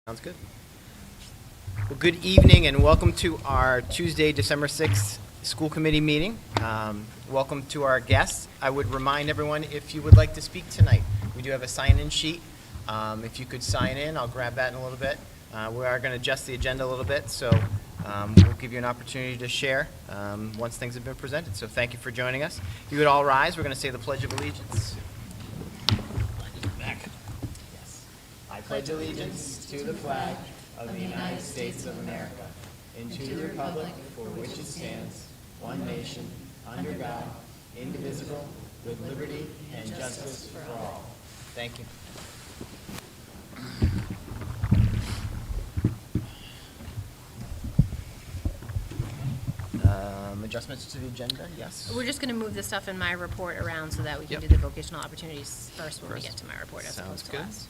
Sounds good. Well, good evening and welcome to our Tuesday, December 6th school committee meeting. Welcome to our guests. I would remind everyone if you would like to speak tonight, we do have a sign-in sheet. If you could sign in, I'll grab that in a little bit. We are going to adjust the agenda a little bit, so we'll give you an opportunity to share once things have been presented. So thank you for joining us. If you would all rise, we're going to say the Pledge of Allegiance. I pledge allegiance to the flag of the United States of America and to the republic for which it stands, one nation, under God, indivisible, with liberty and justice for all. Thank you. Adjustments to the agenda, yes? We're just going to move the stuff in my report around so that we can Yep. do the vocational opportunities first when we get to my report as Sounds opposed to good. last.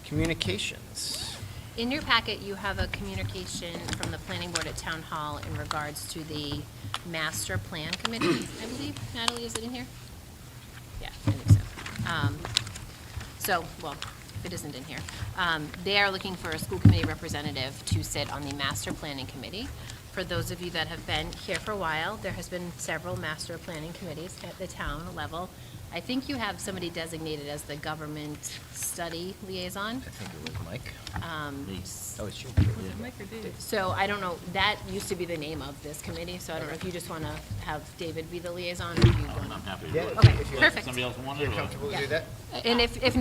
Communications. In your packet, you have a communication from the planning board at Town Hall in regards to the master plan committee, I believe. Natalie, is it in here? Yeah, I think so. Well, if it isn't in here, they are looking for a school committee representative to sit on the master planning committee. For those of you that have been here for a while, there has been several master planning committees at the town level. I think you have somebody designated as the government study liaison. I think it was Mike. Oh, it's you. Mike or David? So I don't know, that used to be the name of this committee, so I don't know if you just want to have David be the liaison or if you want. I'm happy to Yeah, do it. Okay, if you're perfect. Somebody else wanted You're it? comfortable to Yeah. do that? And if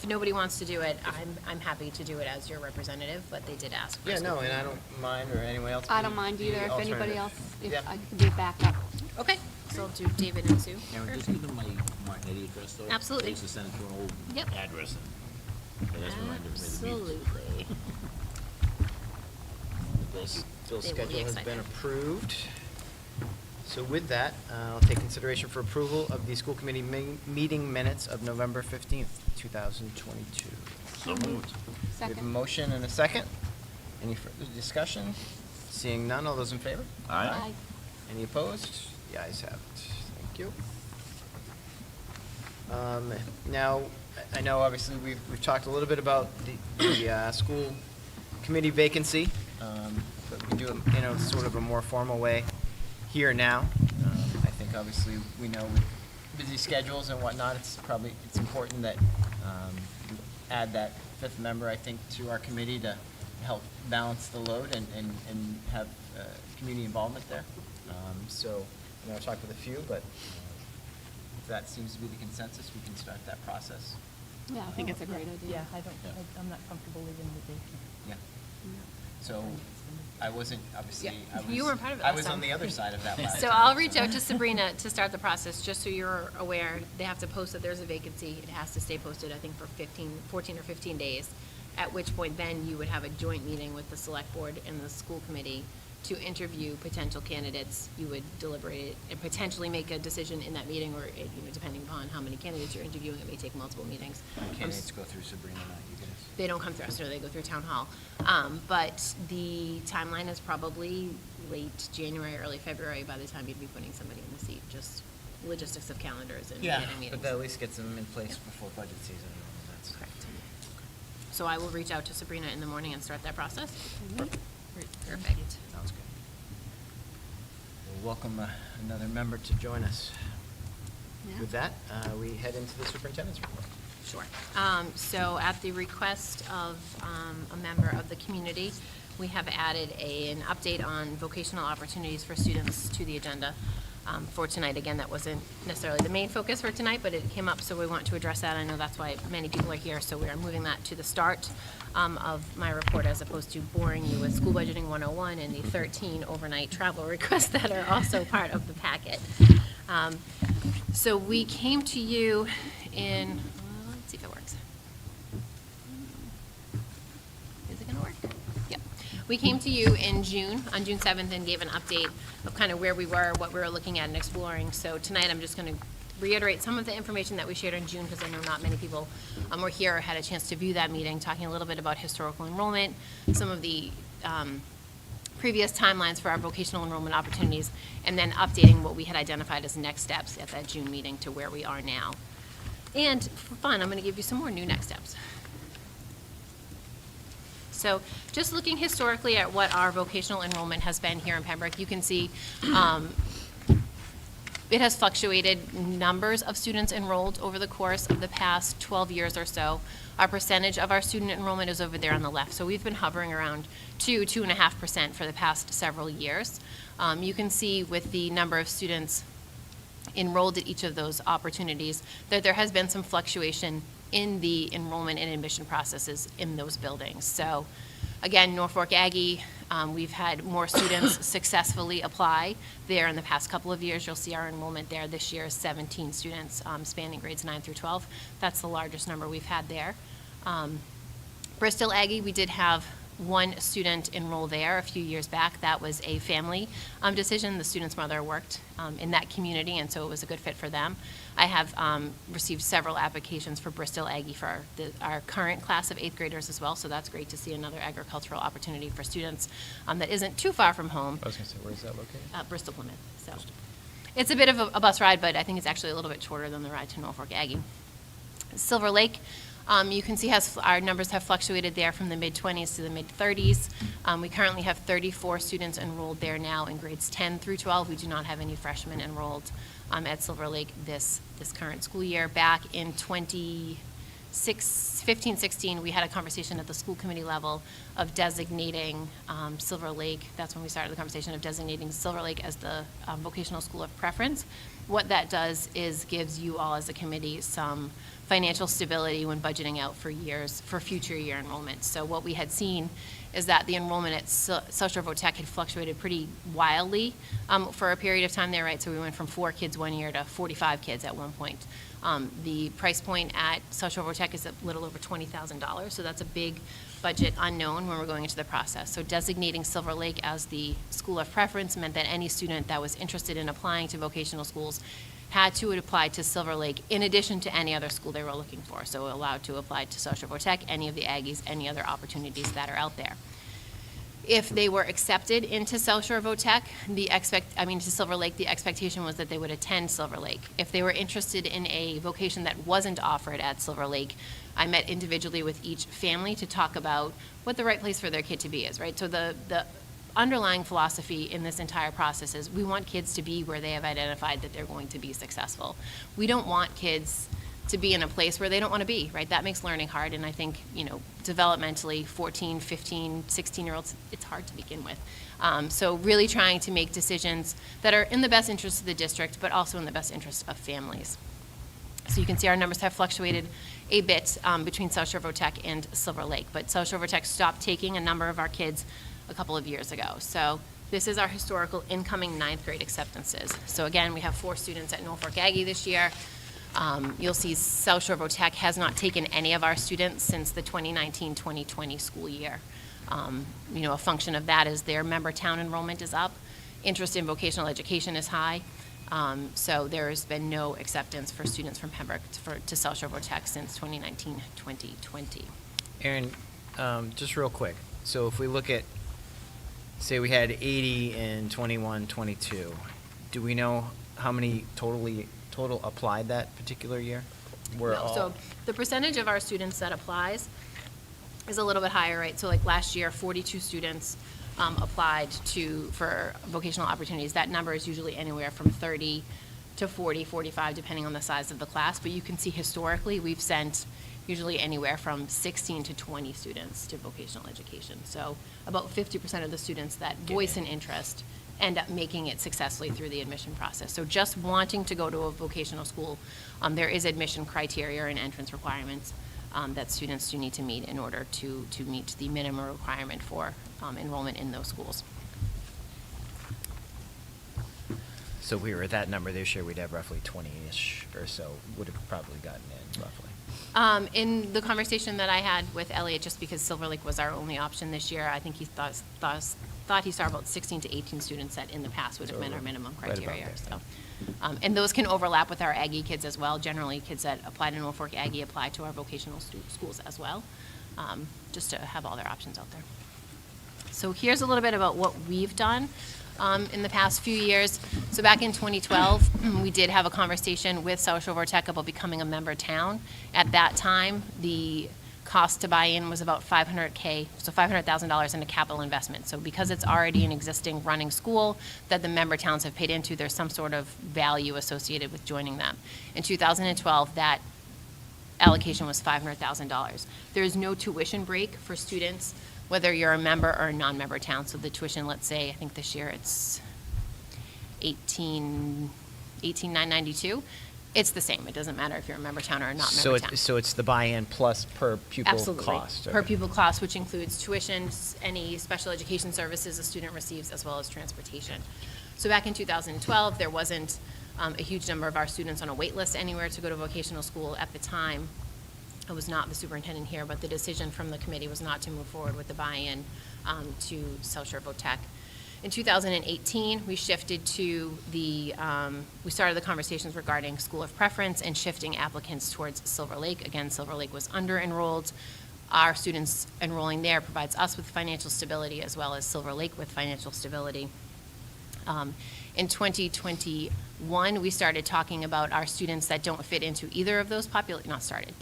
nobody wants to do it, I'm happy to do it as your representative, but they did ask. for Yeah, school no, and committee. I don't mind, or anyone else. I be don't mind the either, if anybody alternative. else, if Yeah. I could be backup. Okay, so I'll do David and Sue. Aaron, just give them my Martinetti address though. Absolutely. I used to send it to an old Yep. address. Okay, that's when I did the meetings. Absolutely. Bill's They will be schedule has excited. been approved. So with that, I'll take consideration for approval of the school committee meeting minutes of November 15th, 2022. So moved. We have a Second. motion and a second. Any further discussion? Seeing none, all those in favor? Aye. Any opposed? The ayes have it. Thank you. Now, I know obviously we've talked a little bit about the school committee vacancy, but we can do it in a sort of a more formal way here now. I think obviously we know with busy schedules and whatnot, it's important that we add that fifth member, I think, to our committee to help balance the load and have community involvement there. So, I talked with a few, but if that seems to be the consensus, we can start that process. Yeah, I think it's a great idea. Yeah, Yeah. I'm not comfortable leaving the vacation. Yeah. So, I wasn't, obviously, Yeah, you weren't part of it I last was on time. the other side of that last So time. I'll reach out to Sabrina to start the process, just so you're aware. They have to post that there's a vacancy. It has to stay posted, I think, for 14 or 15 days, at which point then you would have a joint meeting with the select board and the school committee to interview potential candidates. You would deliberate it and potentially make a decision in that meeting, or, depending upon how many candidates you're interviewing, it may take multiple meetings. Candidates go through Sabrina, not you guys. They don't come through us, no, they go through town hall. But the timeline is probably late January, early February by the time you'd be putting somebody in the seat, just logistics of calendars and Yeah, getting meetings. but that at least gets them in place Yeah. before budget season. and that's- Correct. So I will reach out to Sabrina in the morning and start that process. Perfect. Perfect. Sounds good. We'll welcome another member to join us. Yeah. With that, we head into the superintendent's report. Sure. So at the request of a member of the community, we have added an update on vocational opportunities for students to the agenda for tonight. Again, that wasn't necessarily the main focus for tonight, but it came up, so we want to address that. I know that's why many people are here, so we are moving that to the start of my report, as opposed to boring you with School Budgeting 101 and the 13 overnight travel requests that are also part of the packet. So we came to you in, let's see if it works. Is it gonna work? Yep. We came to you in June, on June 7th, and gave an update of kind of where we were, what we were looking at and exploring. So tonight, I'm just gonna reiterate some of the information that we shared in June, because I know not many people were here or had a chance to view that meeting, talking a little bit about historical enrollment, some of the previous timelines for our vocational enrollment opportunities, and then updating what we had identified as next steps at that June meeting to where we are now. And for fun, I'm going to give you some more new next steps. So just looking historically at what our vocational enrollment has been here in Pembroke, you can see it has fluctuated numbers of students enrolled over the course of the past 12 years or so. Our percentage of our student enrollment is over there on the left. So we've been hovering around 2.5% for the past several years. You can see with the number of students enrolled at each of those opportunities that there has been some fluctuation in the enrollment and admission processes in those buildings. So again, Norfolk Aggie, we've had more students successfully apply there in the past couple of years. You'll see our enrollment there this year is 17 students spanning grades 9 through 12. That's the largest number we've had there. Bristol Aggie, we did have one student enroll there a few years back. That was a family decision. The student's mother worked in that community, and so it was a good fit for them. I have received several applications for Bristol Aggie for our current class of 8th graders as well, so that's great to see another agricultural opportunity for students that isn't too far from home. I was going to say, where is that located? Bristol Plymouth. So it's a bit of a bus ride, but I think it's actually a little bit shorter than the ride to Norfolk Aggie. Silver Lake, you can see our numbers have fluctuated there from the mid-20s to the mid-30s. We currently have 34 students enrolled there now in grades 10 through 12. We do not have any freshmen enrolled at Silver Lake this current school year. Back in 2015-16, we had a conversation at the school committee level of designating Silver Lake. That's when we started the conversation of designating Silver Lake as the vocational school of preference. What that does is gives you all as a committee some financial stability when budgeting out for future year enrollment. So what we had seen is that the enrollment at South Shore Votech had fluctuated pretty wildly for a period of time there, right? So we went from 4 kids one year to 45 kids at one point. The price point at South Shore Votech is a little over $20,000, so that's a big budget unknown when we're going into the process. So designating Silver Lake as the school of preference meant that any student that was interested in applying to vocational schools had to apply to Silver Lake in addition to any other school they were looking for. So allowed to apply to South Shore Votech, any of the Aggies, any other opportunities that are out there. If they were accepted into South Shore Votech, to Silver Lake, the expectation was that they would attend Silver Lake. If they were interested in a vocation that wasn't offered at Silver Lake, I met individually with each family to talk about what the right place for their kid to be is, right? So the underlying philosophy in this entire process is we want kids to be where they have identified that they're going to be successful. We don't want kids to be in a place where they don't want to be, right? That makes learning hard, and I think, developmentally, 14, 15, 16-year-olds, it's hard to begin with. So really trying to make decisions that are in the best interest of the district, but also in the best interest of families. So you can see our numbers have fluctuated a bit between South Shore Votech and Silver Lake, but South Shore Votech stopped taking a number of our kids a couple of years ago. So this is our historical incoming 9th grade acceptances. So again, we have 4 students at Norfolk Aggie this year. You'll see South Shore Votech has not taken any of our students since the 2019-2020 school year. A function of that is their member town enrollment is up. Interest in vocational education is high. So there has been no acceptance for students from Pembroke to South Shore Votech since 2019-2020. Aaron, just real quick. So if we look at, say we had 80 in 21-22, do we know how many total applied that particular year? So the percentage of our students that applies is a little bit higher, right? So like last year, 42 students applied for vocational opportunities. That number is usually anywhere from 30 to 40, 45, depending on the size of the class. But you can see historically, we've sent usually anywhere from 16 to 20 students to vocational education. So about 50% of the students that voice an interest end up making it successfully through the admission process. So just wanting to go to a vocational school, there is admission criteria and entrance requirements that students do need to meet in order to meet the minimum requirement for enrollment in those schools. So we were at that number this year, we'd have roughly 20-ish or so would have probably gotten in, roughly. In the conversation that I had with Elliot, just because Silver Lake was our only option this year, I think he thought he saw about 16 to 18 students that in the past would have met our minimum right about criteria. there. So, and those can overlap with our Aggie kids as well. Generally, kids that apply to Norfolk Aggie apply to our vocational schools as well, just to have all their options out there. So here's a little bit about what we've done in the past few years. So back in 2012, we did have a conversation with South Shore Votech about becoming a member town. At that time, the cost to buy in was about $500K, so $500,000 in a capital investment. So because it's already an existing running school that the member towns have paid into, there's some sort of value associated with joining them. In 2012, that allocation was $500,000. There is no tuition break for students, whether you're a member or a non-member town. So the tuition, let's say, I think this year it's $18,992. It's the same. It doesn't matter if you're a member town or a not So member town. so it's the buy-in plus per pupil Absolutely. cost. Per okay. pupil cost, which includes tuition, any special education services a student receives, as well as transportation. So back in 2012, there wasn't a huge number of our students on a wait list anywhere to go to vocational school at the time. I was not the superintendent here, but the decision from the committee was not to move forward with the buy-in to South Shore VOTEC. In 2018, we shifted to we started the conversations regarding school of preference and shifting applicants towards Silver Lake. Again, Silver Lake was under-enrolled. Our students enrolling there provides us with financial stability as well as Silver Lake with financial stability. In 2021, we started talking about our students that don't fit into either of those started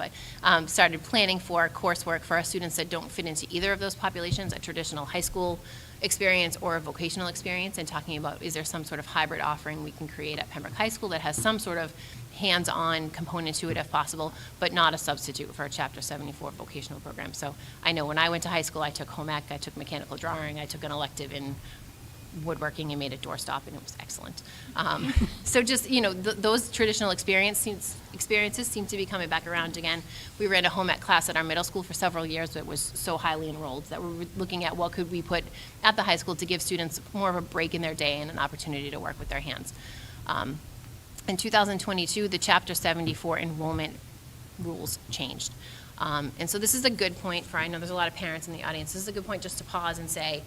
planning for coursework for our students that don't fit into either of those populations, a traditional high school experience or a vocational experience, and talking about is there some sort of hybrid offering we can create at Pembroke High School that has some sort of hands-on component to it if possible, but not a substitute for a Chapter 74 vocational program. So I know when I went to high school, I took home ec, I took mechanical drawing, I took an elective in woodworking and made a doorstop, and it was excellent. So just, those traditional experiences seem to be coming back around again. We ran a home ec class at our middle school for several years that was so highly enrolled that we were looking at what could we put at the high school to give students more of a break in their day and an opportunity to work with their hands. In 2022, the Chapter 74 enrollment rules changed. And so this is a good point I know there's a lot of parents in the audience, this is a good point just to pause and say,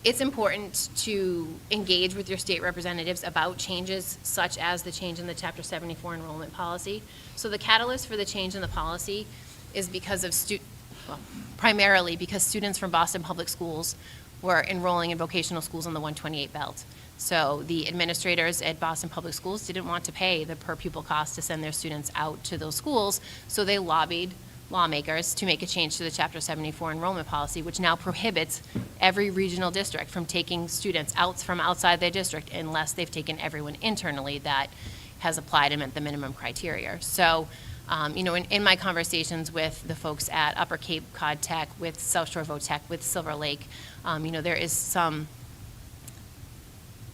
it's important to engage with your state representatives about changes such as the change in the Chapter 74 enrollment policy. So the catalyst for the change in the policy is because of primarily because students from Boston Public Schools were enrolling in vocational schools on the 128 belt. So the administrators at Boston Public Schools didn't want to pay the per pupil cost to send their students out to those schools, so they lobbied lawmakers to make a change to the Chapter 74 enrollment policy, which now prohibits every regional district from taking students out from outside their district unless they've taken everyone internally that has applied and met the minimum criteria. So, in my conversations with the folks at Upper Cape Cod Tech, with South Shore VOTEC, with Silver Lake, there is some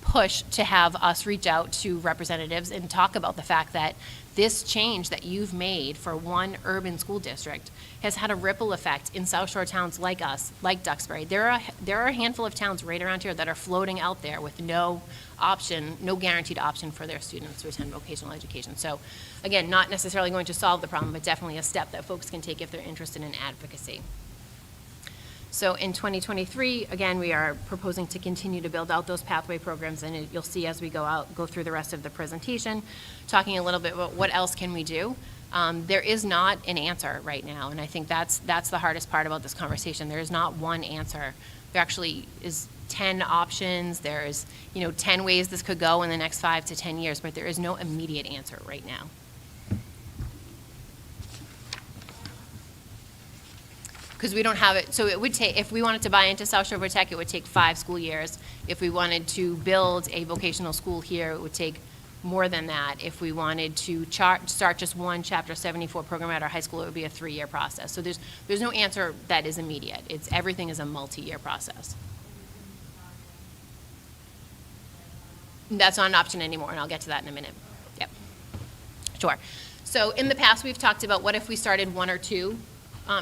push to have us reach out to representatives and talk about the fact that this change that you've made for one urban school district has had a ripple effect in South Shore towns like us, like Duxbury. There are a handful of towns right around here that are floating out there with no guaranteed option for their students to attend vocational education. So again, not necessarily going to solve the problem, but definitely a step that folks can take if they're interested in advocacy. So in 2023, again, we are proposing to continue to build out those pathway programs, and you'll see as we go through the rest of the presentation, talking a little bit about what else can we do. There is not an answer right now, and I think that's the hardest part about this conversation. There is not one answer. There actually is 10 options. There's 10 ways this could go in the next 5 to 10 years, but there is no immediate answer right now. Because we don't have it, so it would take, if we wanted to buy into South Shore VOTEC, it would take 5 school years. If we wanted to build a vocational school here, it would take more than that. If we wanted to start just one Chapter 74 program at our high school, it would be a 3-year process. So there's no answer that is immediate. Everything is a multi-year process. That's not an option anymore, and I'll get to that in a minute. Yep, sure. So in the past, we've talked about what if we started 1 or 2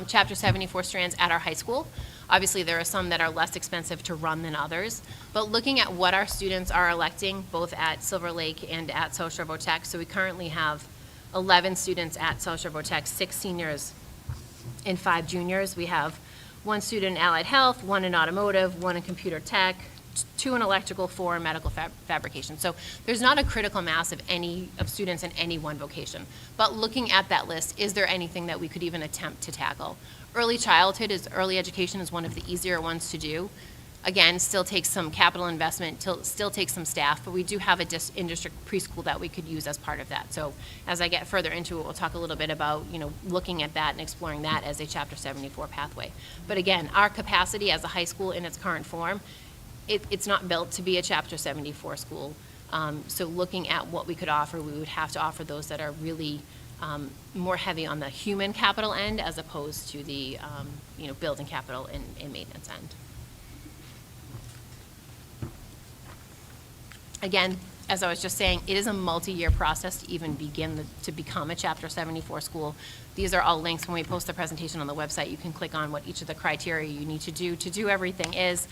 Chapter 74 strands at our high school. Obviously, there are some that are less expensive to run than others, but looking at what our students are electing, both at Silver Lake and at South Shore VOTEC, so we currently have 11 students at South Shore VOTEC, 6 seniors and 5 juniors. We have 1 student in allied health, 1 in automotive, 1 in computer tech, 2 in electrical, 4 in medical fabrication. So there's not a critical mass of students in any one vocation. But looking at that list, is there anything that we could even attempt to tackle? Early education is one of the easier ones to do. Again, still takes some capital investment, still takes some staff, but we do have a in-district preschool that we could use as part of that. So as I get further into it, we'll talk a little bit about, looking at that and exploring that as a Chapter 74 pathway. But again, our capacity as a high school in its current form, it's not built to be a Chapter 74 school. So looking at what we could offer, we would have to offer those that are really more heavy on the human capital end as opposed to the, building capital and maintenance end. Again, as I was just saying, it is a multi-year process to even begin to become a Chapter 74 school. These are all links. When we post the presentation on the website, you can click on what each of the criteria you need to do everything is.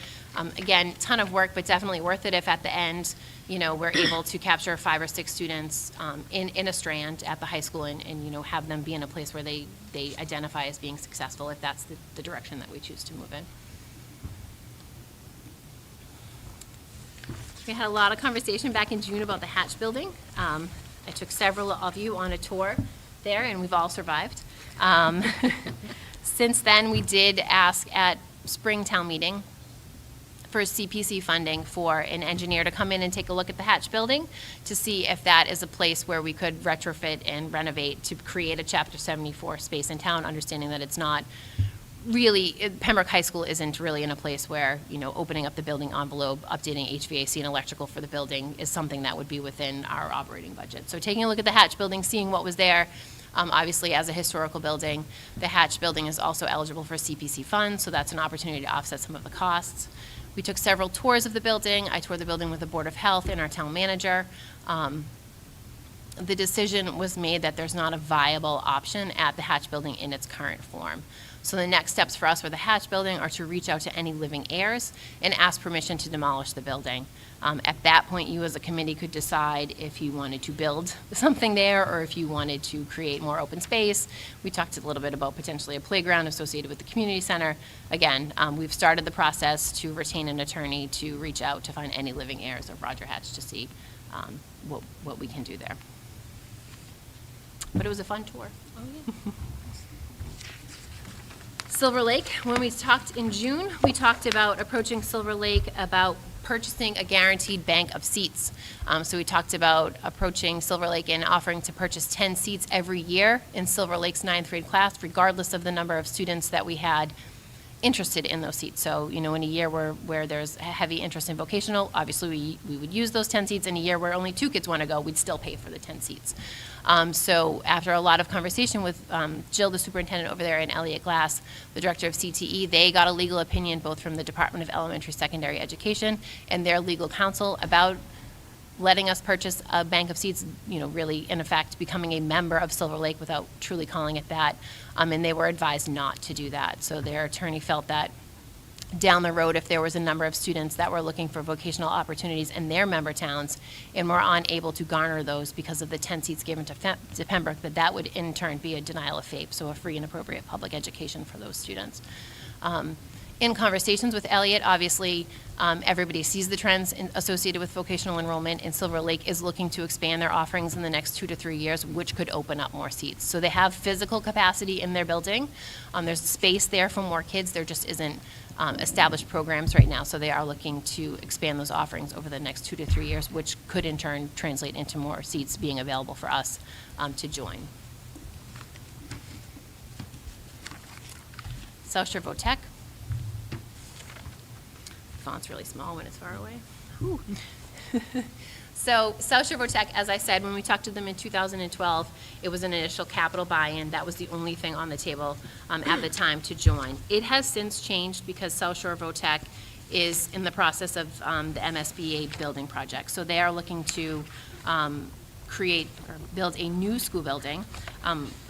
Again, ton of work, but definitely worth it if at the end, we're able to capture 5 or 6 students in a strand at the high school and have them be in a place where they identify as being successful, if that's the direction that we choose to move in. We had a lot of conversation back in June about the Hatch building. I took several of you on a tour there, and we've all survived. Since then, we did ask at Springtown meeting for CPC funding for an engineer to come in and take a look at the Hatch building to see if that is a place where we could retrofit and renovate to create a Chapter 74 space in town, understanding that it's not really, Pembroke High School isn't really in a place where, opening up the building envelope, updating HVAC and electrical for the building is something that would be within our operating budget. So taking a look at the Hatch building, seeing what was there, obviously as a historical building, the Hatch building is also eligible for CPC funds, so that's an opportunity to offset some of the costs. We took several tours of the building. I toured the building with the Board of Health and our town manager. The decision was made that there's not a viable option at the Hatch building in its current form. So the next steps for us for the Hatch building are to reach out to any living heirs and ask permission to demolish the building. At that point, you as a committee could decide if you wanted to build something there or if you wanted to create more open space. We talked a little bit about potentially a playground associated with the community center. Again, we've started the process to retain an attorney to reach out to find any living heirs of Roger Hatch to see what we can do there. But it was a fun tour. Oh, yeah. Silver Lake, when we talked in June, we talked about approaching Silver Lake about purchasing a guaranteed bank of seats. So we talked about approaching Silver Lake and offering to purchase 10 seats every year in Silver Lake's 9th grade class, regardless of the number of students that we had interested in those seats. So, in a year where there's heavy interest in vocational, obviously we would use those 10 seats. In a year where only 2 kids want to go, we'd still pay for the 10 seats. So after a lot of conversation with Jill, the superintendent over there, and Elliot Glass, the director of CTE, they got a legal opinion both from the Department of Elementary Secondary Education and their legal counsel about letting us purchase a bank of seats, really, in effect, becoming a member of Silver Lake without truly calling it that. And they were advised not to do that. So their attorney felt that down the road, if there was a number of students that were looking for vocational opportunities in their member towns and were unable to garner those because of the 10 seats given to Pembroke, that would in turn be a denial of FAPE, so a free and appropriate public education for those students. In conversations with Elliot, obviously, everybody sees the trends associated with vocational enrollment, and Silver Lake is looking to expand their offerings in the next 2 to 3 years, which could open up more seats. So they have physical capacity in their building. There's space there for more kids. There just isn't established programs right now, so they are looking to expand those offerings over the next 2 to 3 years, which could in turn translate into more seats being available for us to join. South Shore VOTEC. Font's really small when it's far away. So South Shore VOTEC, as I said, when we talked to them in 2012, it was an initial capital buy-in. That was the only thing on the table at the time to join. It has since changed because South Shore VOTEC is in the process of the MSBA building project. So they are looking to create or build a new school building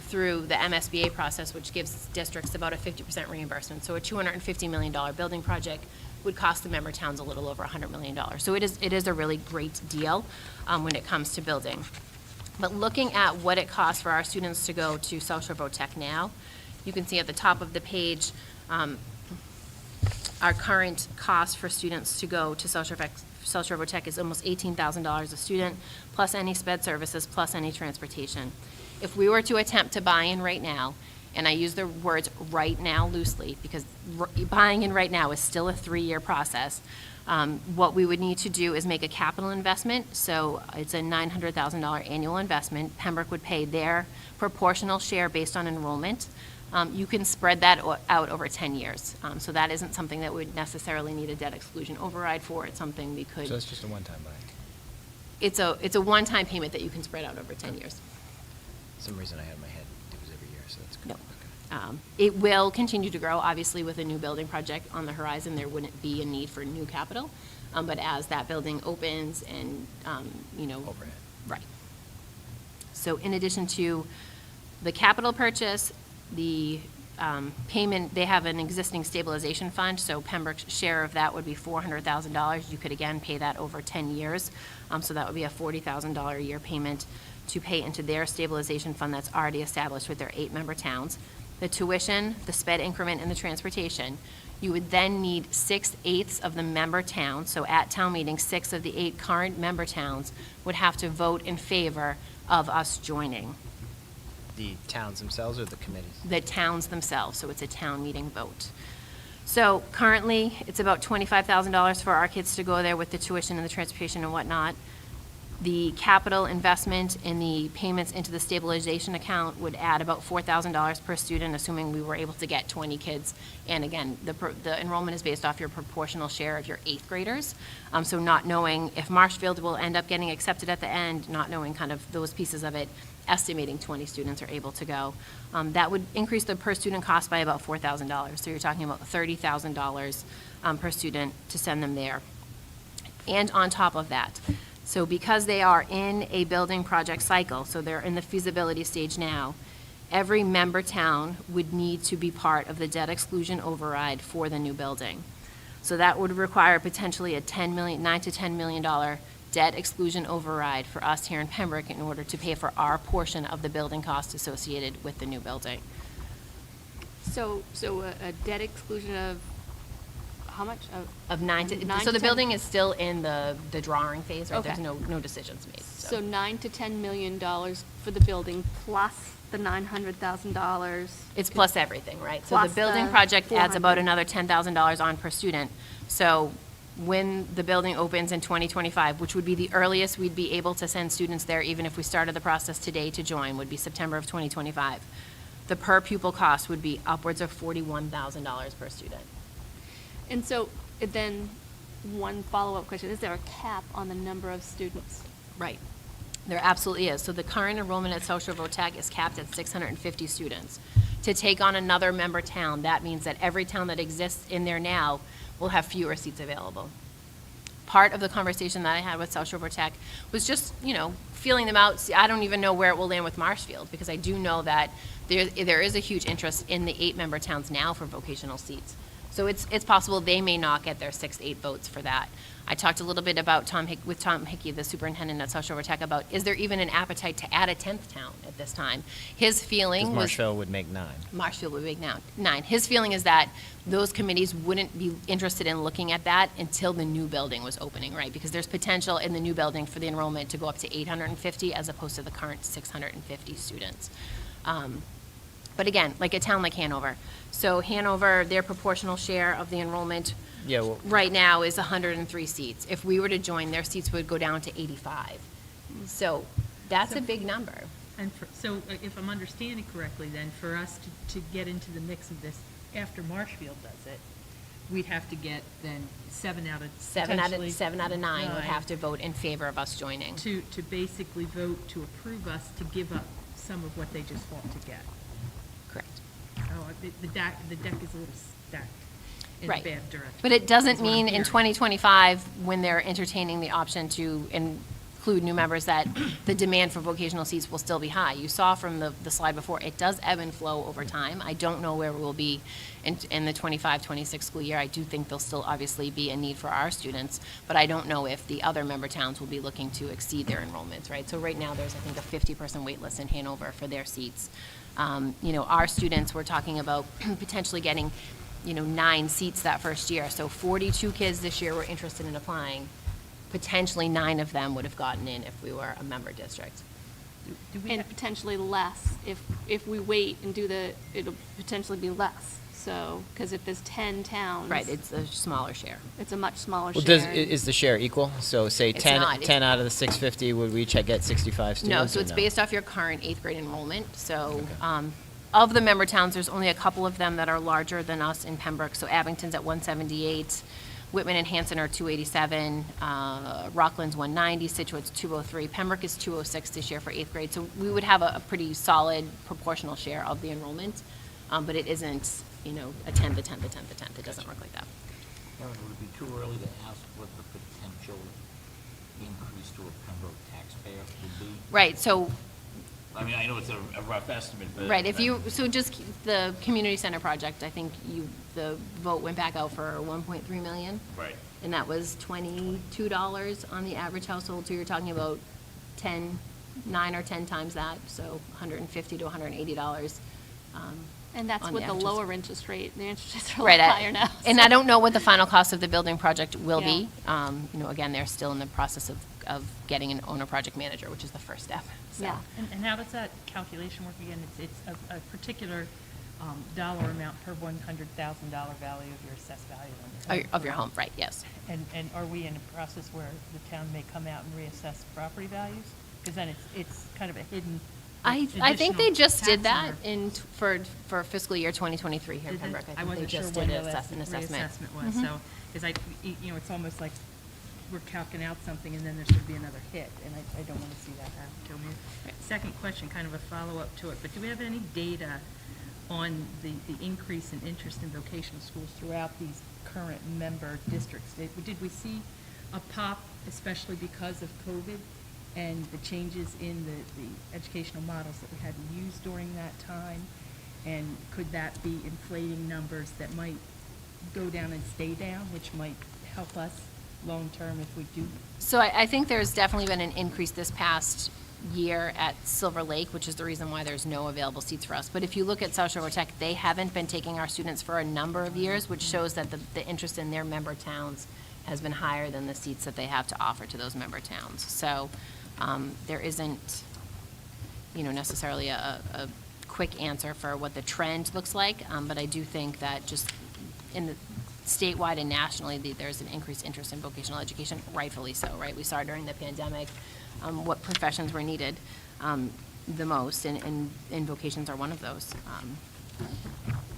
through the MSBA process, which gives districts about a 50% reimbursement. So a $250 million building project would cost the member towns a little over $100 million. So it is a really great deal when it comes to building. But looking at what it costs for our students to go to South Shore VOTEC now, you can see at the top of the page our current cost for students to go to South Shore VOTEC is almost $18,000 a student, plus any sped services, plus any transportation. If we were to attempt to buy in right now and I use the words right now loosely, because buying in right now is still a 3-year process. What we would need to do is make a capital investment, so it's a $900,000 annual investment. Pembroke would pay their proportional share based on enrollment. You can spread that out over 10 years. So that isn't something that would necessarily need a debt exclusion override for. It's something we could. So it's just a one-time buy. It's a one-time payment that you can spread out over 10 years. For some reason I had in my head it was every year, so that's good. No. Okay. It will continue to grow. Obviously, with a new building project on the horizon, there wouldn't be a need for new capital. But as that building opens and, Overhead. Right. So in addition to the capital purchase, the payment, they have an existing stabilization fund, so Pembroke's share of that would be $400,000. You could again pay that over 10 years. So that would be a $40,000 a year payment to pay into their stabilization fund that's already established with their 8-member towns. The tuition, the sped increment, and the transportation. You would then need 6/8 of the member towns, so at town meeting, 6 of the 8 current member towns would have to vote in favor of us joining. The towns themselves or the committees? The towns themselves, so it's a town meeting vote. So currently, it's about $25,000 for our kids to go there with the tuition and the transportation and whatnot. The capital investment in the payments into the stabilization account would add about $4,000 per student, assuming we were able to get 20 kids. And again, the enrollment is based off your proportional share of your 8th graders. So not knowing if Marshfield will end up getting accepted at the end, not knowing kind of those pieces of it, estimating 20 students are able to go. That would increase the per student cost by about $4,000. So you're talking about $30,000 per student to send them there. And on top of that, so because they are in a building project cycle, so they're in the feasibility stage now, every member town would need to be part of the debt exclusion override for the new building. So that would require potentially a $9 to $10 million debt exclusion override for us here in Pembroke in order to pay for our portion of the building costs associated with the new building. So a debt exclusion of how much? Of 9 to, Nine so to the 10 building is still in the drawing phase, right? Okay. There's no decisions made, So $9 to $10 million for the building plus the $900,000. It's plus everything, right? So the Plus building the project adds about 400. another $10,000 on per student. So when the building opens in 2025, which would be the earliest we'd be able to send students there, even if we started the process today to join, would be September of 2025. The per pupil cost would be upwards of $41,000 per student. And so then one follow-up question, is there a cap on the number of students? Right. There absolutely is. So the current enrollment at South Shore VOTAC is capped at 650 students. To take on another member town, that means that every town that exists in there now will have fewer seats available. Part of the conversation that I had with South Shore VOTAC was just, feeling them out. See, I don't even know where it will land with Marshfield, because I do know that there is a huge interest in the 8-member towns now for vocational seats. So it's possible they may not get their 6-8 votes for that. I talked a little bit about with Tom Hickey, the superintendent at South Shore Tech, about is there even an appetite to add a 10th town at this time? His feeling Because was Marshfield would make 9. Marshfield would make 9. His feeling is that those committees wouldn't be interested in looking at that until the new building was opening, right? Because there's potential in the new building for the enrollment to go up to 850 as opposed to the current 650 students. But again, like a town like Hanover. So Hanover, their proportional share of the enrollment Yeah, well, right now is 103 seats. If we were to join, their seats would go down to 85. So that's a big number. And so if I'm understanding correctly, then for us to get into the mix of this after Marshfield does it, we'd have to get then 7 out of potentially 7 out of 9 would have to vote in favor of us joining. to basically vote to approve us to give up some of what they just fought to get. Correct. Oh, the deck is a little stacked in a Right. bad direction. But it doesn't is what I'm mean in hearing. 2025, when they're entertaining the option to include new members, that the demand for vocational seats will still be high. You saw from the slide before, it does ebb and flow over time. I don't know where we'll be in the 25-26 school year. I do think there'll still obviously be a need for our students, but I don't know if the other member towns will be looking to exceed their enrollments, right? So right now, there's, I think, a 50-person wait list in Hanover for their seats. Our students, we're talking about potentially getting 9 seats that first year. So 42 kids this year were interested in applying. Potentially 9 of them would have gotten in if we were a member district. Do we And have- potentially less, if we wait and it'll potentially be less, so, because if there's 10 towns. Right, it's a smaller share. It's a much smaller Well, share. is the share equal? So say It's 10, not. 10 out of the 650, would we each get 65 students? No, so or it's based off your current eighth grade enrollment. So of the member towns, there's only a couple of them that are larger than us in Pembroke. So Abington's at 178, Whitman and Hanson are 287, Rockland's 190, Situate's 203, Pembroke is 206 this year for eighth grade. So we would have a pretty solid proportional share of the enrollment, but it isn't, a 10th, a 10th, a 10th, a 10th. It doesn't work like that. Aaron, would it be too early to ask what the potential increase to a Pembroke taxpayer would be? Right, so I mean, I know it's a rough estimate, but. right, so just the community center project, I think the vote went back out for 1.3 million. Right. And that was $22 on the average household, so you're talking about 9 or 10 times that, so $150 to $180. And that's on with the averages. lower interest rate, the interest rates are a Right, lot higher now. and so- I don't know what the final cost of the building project will be. Again, they're still in the process of getting an owner project manager, which is the first step, so. Yeah. And how does that calculation work again? It's a particular dollar amount per $100,000 value of your assessed value on the home. Of your home, right, yes. And are we in a process where the town may come out and reassess property values? Because then it's kind of a hidden I think they additional just did tax that number. for fiscal year 2023 here in Did they? Pembroke. I think they wasn't sure just when did the last an assessment. reassessment was, Mhm. so, because it's almost like we're calculating out something and then there's going to be another hit, and I don't want to see that happen to me. Second question, kind of a follow-up to it, but do we have any data on the increase in interest in vocational schools throughout these current member districts? Did we see a pop, especially because of COVID, and the changes in the educational models that we had to use during that time? And could that be inflating numbers that might go down and stay down, which might help us long-term if we do? So I think there's definitely been an increase this past year at Silver Lake, which is the reason why there's no available seats for us. But if you look at South Shore Tech, they haven't been taking our students for a number of years, which shows that the interest in their member towns has been higher than the seats that they have to offer to those member towns. So there isn't, necessarily a quick answer for what the trend looks like, but I do think that just in the statewide and nationally, there's an increased interest in vocational education, rightfully so, right? We saw during the pandemic what professions were needed the most, and vocations are one of those.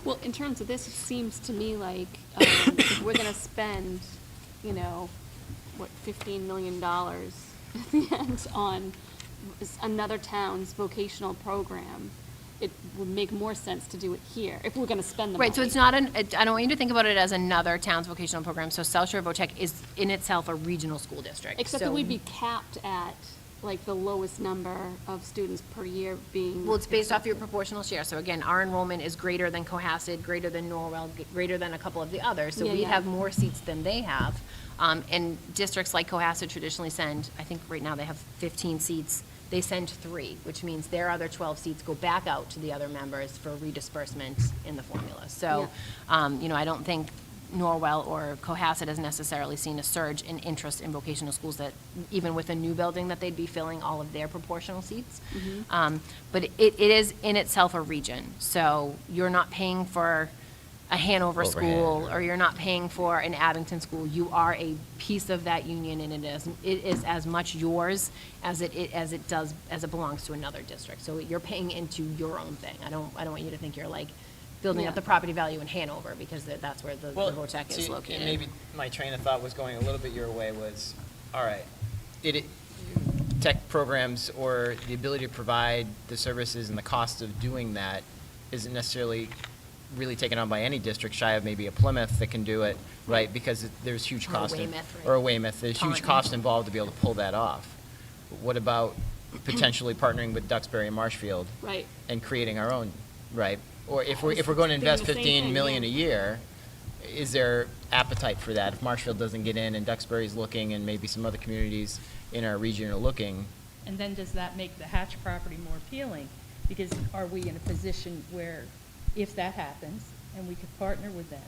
Well, in terms of this, it seems to me like if we're going to spend, $15 million at the end on another town's vocational program, it would make more sense to do it here, if we're going to spend the money. Right, so it's not I don't want you to think about it as another town's vocational program. So South Shore VoTech is in itself a regional school district. Except that So- we'd be capped at, like, the lowest number of students per year being. Well, it's based off your accepted. proportional share. So again, our enrollment is greater than Cohasset, greater than Norwell, greater than a couple of the others. So Yeah, we yeah. have more seats than they have. And districts like Cohasset traditionally send, I think right now they have 15 seats. They send 3, which means their other 12 seats go back out to the other members for redisbursement in the formula. So, I don't think Norwell or Cohasset has necessarily seen a surge in interest in vocational schools that, even with a new building, that they'd be filling all of their proportional seats. But it is in itself a region. So you're not paying for a Hanover Overhead. school, or you're not paying for an Abington school. You are a piece of that union, and it is as much yours as it belongs to another district. So you're paying into your own thing. I don't want you to think you're like building up Yeah. the property value in Hanover, because that's where the VoTech is see, located. Maybe my train of thought was going a little bit your way was, all right, tech programs or the ability to provide the services and the cost of doing that isn't necessarily really taken on by any district, shy of maybe a Plymouth that can do it, right? Because there's huge Or a cost. Weymouth, right? Or a Weymouth. There's huge Taunton. cost involved to be able to pull that off. What about potentially partnering with Duxbury and Marshfield? Right. And creating our own, right? Or if we're was going to thinking invest the same 15 thing, million a yeah. year, is there appetite for that? If Marshfield doesn't get in and Duxbury's looking and maybe some other communities in our region are looking, And then does that make the Hatch property more appealing? Because are we in a position where, if that happens, and we could partner with them,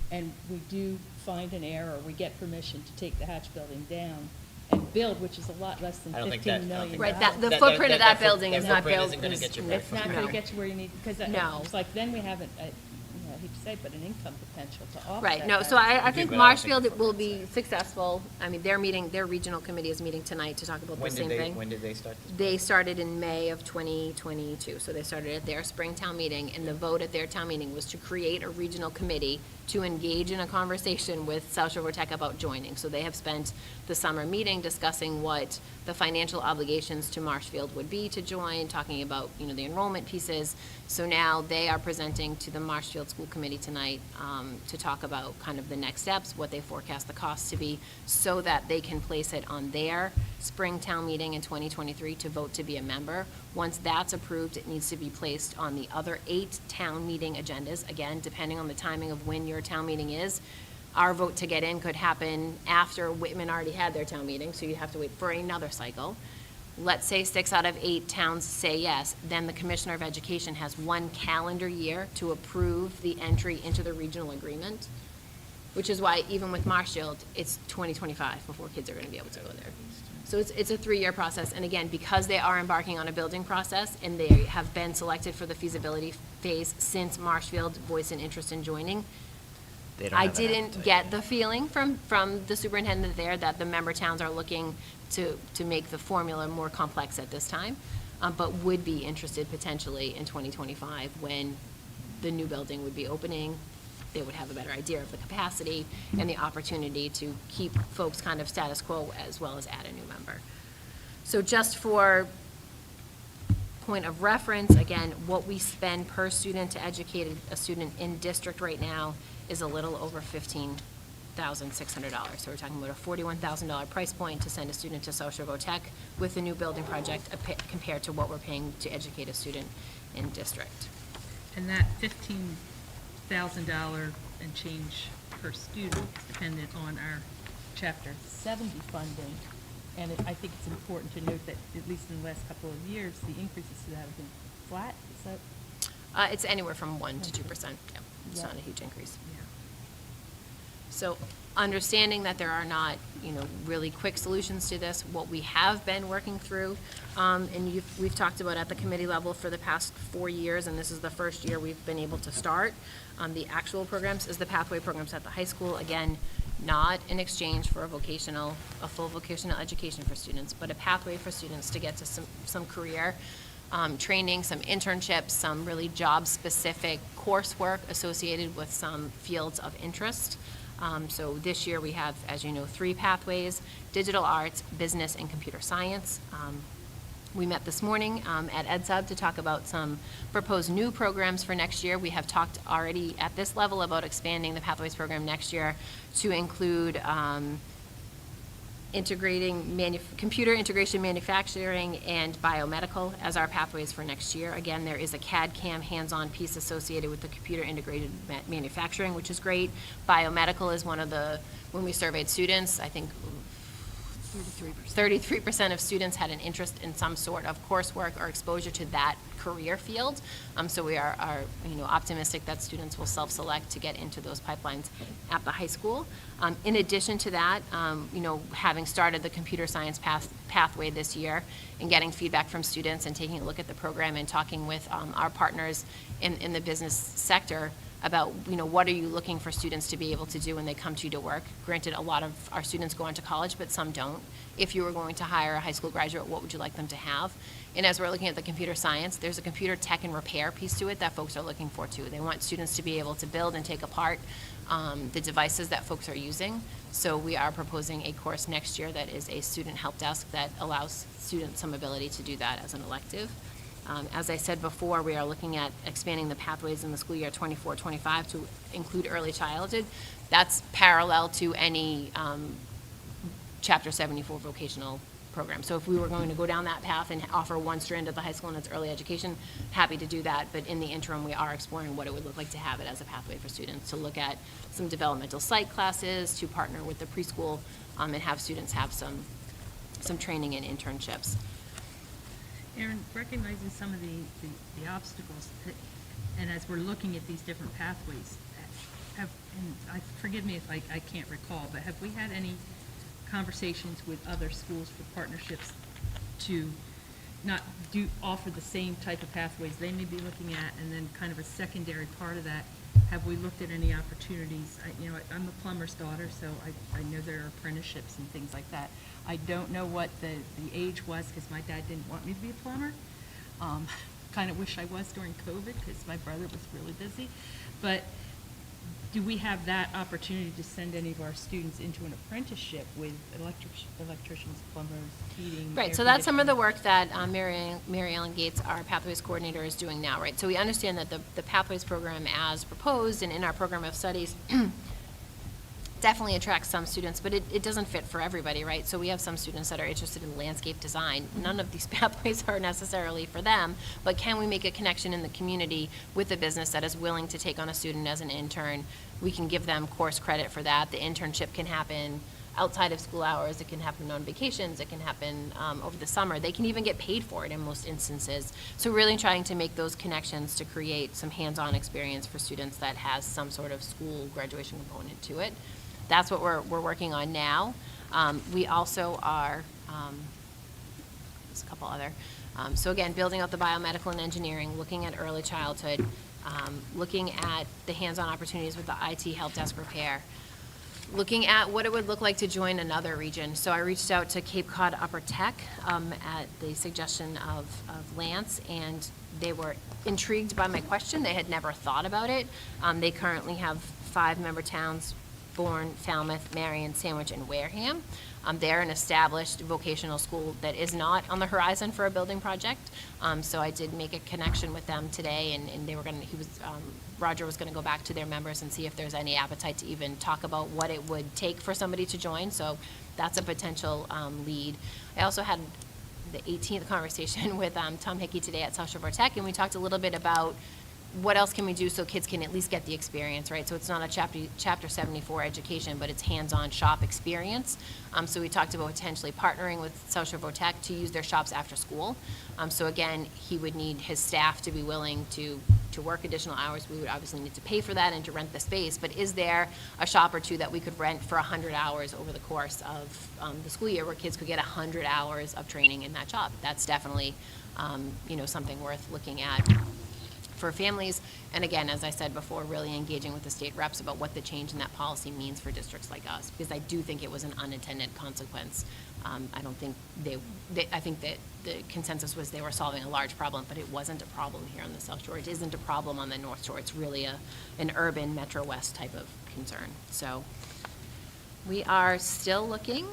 and we do find an error, we get permission to take the Hatch building down, and build, which is a lot less than I don't think 15 that- I don't million. think Right, that- the footprint of that foot- building is not footprint built. isn't gonna get you very It's not far. gonna No. get you where you need, because No. it's like, then we haven't, I hate to say it, but an income potential to offset Right, no, that. so I Okay, think but I don't think Marshfield the will footprint's be successful. I mean, their regional committee is meeting tonight to talk about the When same did thing. they start this? They started in May of 2022, so they started at their spring town meeting, and the vote at their town meeting was to create a regional committee to engage in a conversation with South Shore Tech about joining. So they have spent the summer meeting discussing what the financial obligations to Marshfield would be to join, talking about, the enrollment pieces. So now they are presenting to the Marshfield School Committee tonight to talk about kind of the next steps, what they forecast the costs to be, so that they can place it on their spring town meeting in 2023 to vote to be a member. Once that's approved, it needs to be placed on the other 8 town meeting agendas. Again, depending on the timing of when your town meeting is. Our vote to get in could happen after Whitman already had their town meeting, so you'd have to wait for another cycle. Let's say 6 out of 8 towns say yes, then the Commissioner of Education has 1 calendar year to approve the entry into the regional agreement, which is why even with Marshfield, it's 2025 before kids are going to be able to go there. So it's a 3-year process, and again, because they are embarking on a building process, and they have been selected for the feasibility phase since Marshfield voiced an interest in joining, They don't I have an didn't appetite. get the feeling from the superintendent there that the member towns are looking to make the formula more complex at this time, but would be interested potentially in 2025 when the new building would be opening. They would have a better idea of the capacity and the opportunity to keep folks kind of status quo as well as add a new member. So just for point of reference, again, what we spend per student to educate a student in district right now is a little over $15,600. So we're talking about a $41,000 price point to send a student to South Shore Tech with the new building project compared to what we're paying to educate a student in district. And that $15,000 and change per student is dependent on our Chapter 70 funding. And I think it's important to note that, at least in the last couple of years, the increases to that have been flat, is that? It's anywhere from 1% to 2%. Yeah, it's not a huge increase. Yeah. So understanding that there are not, really quick solutions to this, what we have been working through, and we've talked about at the committee level for the past 4 years, and this is the first year we've been able to start, the actual programs, is the pathway programs at the high school. Again, not in exchange for a full vocational education for students, but a pathway for students to get to some career training, some internships, some really job-specific coursework associated with some fields of interest. So this year we have, as you know, 3 pathways: digital arts, business, and computer science. We met this morning at EdSub to talk about some proposed new programs for next year. We have talked already at this level about expanding the Pathways program next year to include integrating computer integration manufacturing and biomedical as our pathways for next year. Again, there is a CAD/CAM hands-on piece associated with the computer integrated manufacturing, which is great. Biomedical is one of the, when we surveyed students, I think 33% of students had an interest in some sort of coursework or exposure to that career field. So we are optimistic that students will self-select to get into those pipelines at the high school. In addition to that, having started the computer science pathway this year and getting feedback from students and taking a look at the program and talking with our partners in the business sector about, what are you looking for students to be able to do when they come to you to work? Granted, a lot of our students go on to college, but some don't. If you were going to hire a high school graduate, what would you like them to have? And as we're looking at the computer science, there's a computer tech and repair piece to it that folks are looking for too. They want students to be able to build and take apart the devices that folks are using. So we are proposing a course next year that is a student help desk that allows students some ability to do that as an elective. As I said before, we are looking at expanding the pathways in the school year 24-25 to include early childhood. That's parallel to any Chapter 74 vocational program. So if we were going to go down that path and offer one strand at the high school and it's early education, happy to do that. But in the interim, we are exploring what it would look like to have it as a pathway for students, to look at some developmental psych classes, to partner with the preschool, and have students have some training and internships. Erin, recognizing some of the obstacles, and as we're looking at these different pathways, and forgive me if I can't recall, but have we had any conversations with other schools for partnerships to not offer the same type of pathways they may be looking at, and then kind of a secondary part of that, have we looked at any opportunities? I'm a plumber's daughter, so I know there are apprenticeships and things like that. I don't know what the age was, because my dad didn't want me to be a plumber. Kind of wish I was during COVID, because my brother was really busy. But do we have that opportunity to send any of our students into an apprenticeship with electricians, plumbers, heating? Right, air so that's some of the conditioning? work that Mary Ellen Gates, our Pathways Coordinator, is doing now, right? So we understand that the Pathways program as proposed and in our program of studies definitely attracts some students, but it doesn't fit for everybody, right? So we have some students that are interested in landscape design. None of these pathways are necessarily for them, but can we make a connection in the community with a business that is willing to take on a student as an intern? We can give them course credit for that. The internship can happen outside of school hours. It can happen on vacations. It can happen over the summer. They can even get paid for it in most instances. So really trying to make those connections to create some hands-on experience for students that has some sort of school graduation component to it. That's what we're working on now. We also are, there's a couple other. So again, building out the biomedical and engineering, looking at early childhood, looking at the hands-on opportunities with the IT help desk repair, looking at what it would look like to join another region. So I reached out to Cape Cod Upper Tech at the suggestion of Lance, and they were intrigued by my question. They had never thought about it. They currently have 5 member towns: Bourne, Falmouth, Marion, Sandwich, and Wareham. They're an established vocational school that is not on the horizon for a building project. So I did make a connection with them today, and they were going to, Roger was going to go back to their members and see if there's any appetite to even talk about what it would take for somebody to join. So that's a potential lead. I also had the 18th conversation with Tom Hickey today at South Shore Tech, and we talked a little bit about what else can we do so kids can at least get the experience, right? So it's not a chapter 74 education, but it's hands-on shop experience. So we talked about potentially partnering with South Shore Tech to use their shops after school. So again, he would need his staff to be willing to work additional hours. We would obviously need to pay for that and to rent the space, but is there a shop or two that we could rent for 100 hours over the course of the school year where kids could get 100 hours of training in that shop? That's definitely something worth looking at for families. And again, as I said before, really engaging with the state reps about what the change in that policy means for districts like us, because I do think it was an unintended consequence. I don't think I think that the consensus was they were solving a large problem, but it wasn't a problem here on the South Shore. It isn't a problem on the North Shore. It's really an urban Metro West type of concern. So we are still looking.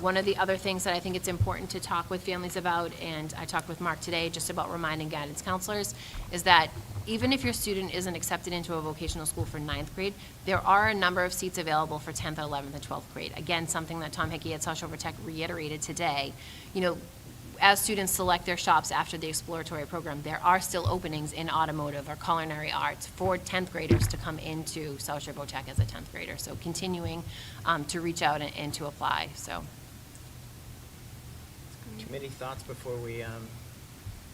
One of the other things that I think it's important to talk with families about, and I talked with Mark today just about reminding guidance counselors, is that even if your student isn't accepted into a vocational school for 9th grade, there are a number of seats available for 10th, 11th, and 12th grade. Again, something that Tom Hickey at South Shore Tech reiterated today. As students select their shops after the exploratory program, there are still openings in automotive or culinary arts for 10th graders to come into South Shore Tech as a 10th grader. So continuing to reach out and to apply. So. Committee thoughts before we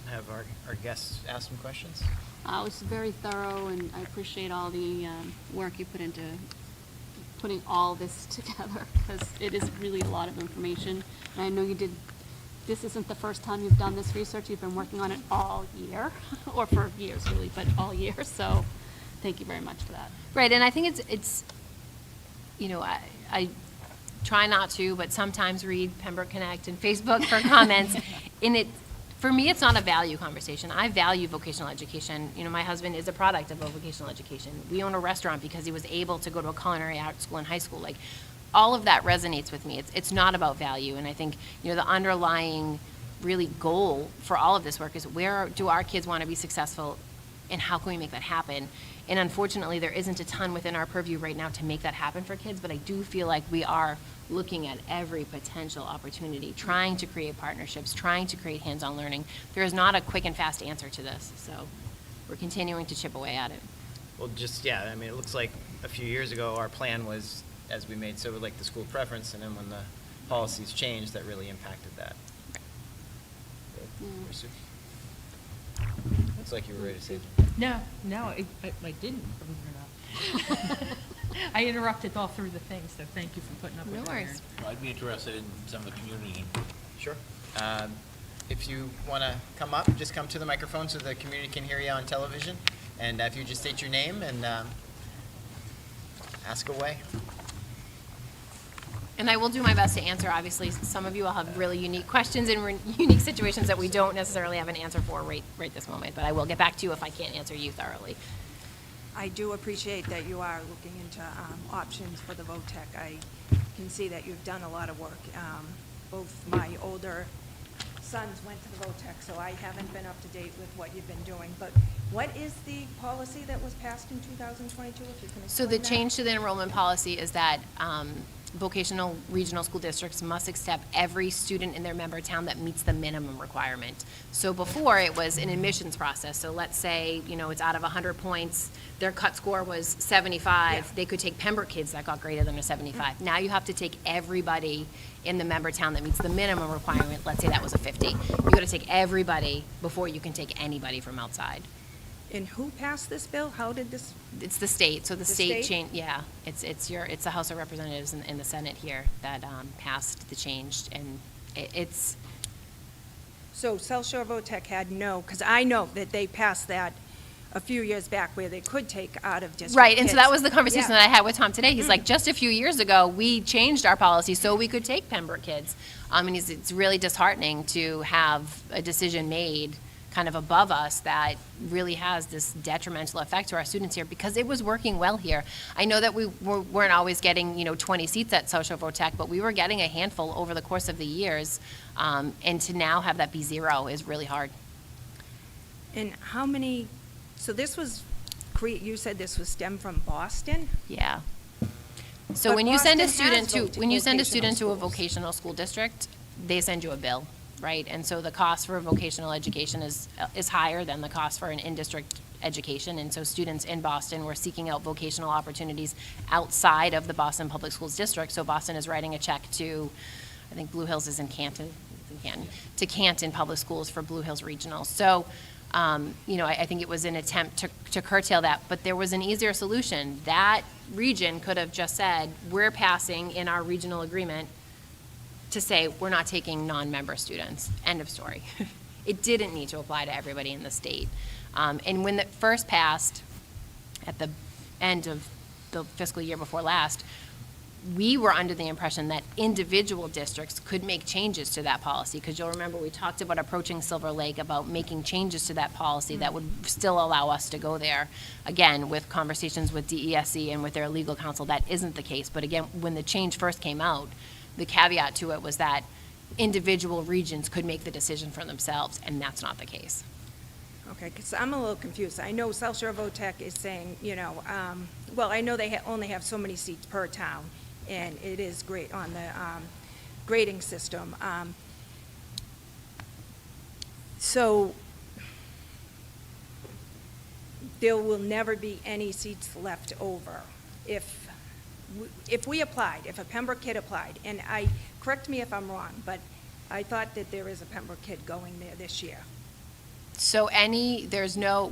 have our guests ask some questions? It was very thorough, and I appreciate all the work you put into putting all this together, because it is really a lot of information. And I know this isn't the first time you've done this research. You've been working on it all year, or for years really, but all year. So thank you very much for that. Right, and I think it's I try not to, but sometimes read Pembroke Connect and Facebook for comments. For me, it's not a value conversation. I value vocational education. My husband is a product of a vocational education. We own a restaurant because he was able to go to a culinary art school in high school. Like, all of that resonates with me. It's not about value, and I think the underlying really goal for all of this work is where do our kids want to be successful, and how can we make that happen? And unfortunately, there isn't a ton within our purview right now to make that happen for kids, but I do feel like we are looking at every potential opportunity, trying to create partnerships, trying to create hands-on learning. There is not a quick and fast answer to this, so we're continuing to chip away at it. Well, it looks like a few years ago, our plan was, as we made like the school preference, and then when the policies changed, that really impacted that. Sue? Looks like you were ready to say. No, I didn't, believe it or not. I interrupted all through the thing, so thank you for putting up with No that. worries. Well, I'd be interested in some of the community input. Sure. If you want to come up, just come to the microphone so the community can hear you on television. And if you just state your name and ask away. And I will do my best to answer. Obviously, some of you will have really unique questions and unique situations that we don't necessarily have an answer for right this moment. But I will get back to you if I can't answer you thoroughly. I do appreciate that you are looking into options for the VOTEC. I can see that you've done a lot of work. Both my older sons went to the VOTEC, so I haven't been up to date with what you've been doing. But what is the policy that was passed in 2022, if you can explain So the that? change to the enrollment policy is that vocational regional school districts must accept every student in their member town that meets the minimum requirement. So before, it was an admissions process. So let's say, it's out of 100 points, their cut score was 75. Yeah. They could take Pembroke kids that got greater than a 75. Now you have to take everybody in the member town that meets the minimum requirement. Let's say that was a 50. You got to take everybody before you can take anybody from outside. And who passed this bill? How did this? It's the state, so the The state state? change, yeah, it's the House of Representatives and the Senate here that passed the change, and it's, So South Shore VOTEC had no, because I know that they passed that a few years back where they could take out of district right, and so that kids. was the conversation Yeah. that I had with Tom today. He's like, just a few years ago, we changed our policy so we could take Pembroke kids. And it's really disheartening to have a decision made kind of above us that really has this detrimental effect to our students here, because it was working well here. I know that we weren't always getting, 20 seats at Social VOTEC, but we were getting a handful over the course of the years. And to now have that be zero is really hard. And how many, so this was, you said this was stemmed from Boston? Yeah. So But when you send a Boston has student to, when you send a vocational student to a schools. vocational school district, they send you a bill, right? And so the cost for vocational education is higher than the cost for an in-district education. And so students in Boston were seeking out vocational opportunities outside of the Boston Public Schools district. So Boston is writing a check to, I think Blue Hills is in Canton, to Canton Public Schools for Blue Hills Regional. So, I think it was an attempt to curtail that, but there was an easier solution. That region could have just said, we're passing in our regional agreement to say, we're not taking non-member students, end of story. It didn't need to apply to everybody in the state. And when it first passed, at the end of the fiscal year before last, we were under the impression that individual districts could make changes to that policy, because you'll remember we talked about approaching Silver Lake, about making changes to that policy that would still allow us to go there. Again, with conversations with DESE and with their legal counsel, that isn't the case. But again, when the change first came out, the caveat to it was that individual regions could make the decision for themselves, and that's not the case. Okay, because I'm a little confused. I know South Shore VOTEC is saying, well, I know they only have so many seats per town, and it is great on the grading system. So there will never be any seats left over if we applied, if a Pembroke kid applied, and correct me if I'm wrong, but I thought that there is a Pembroke kid going there this year. So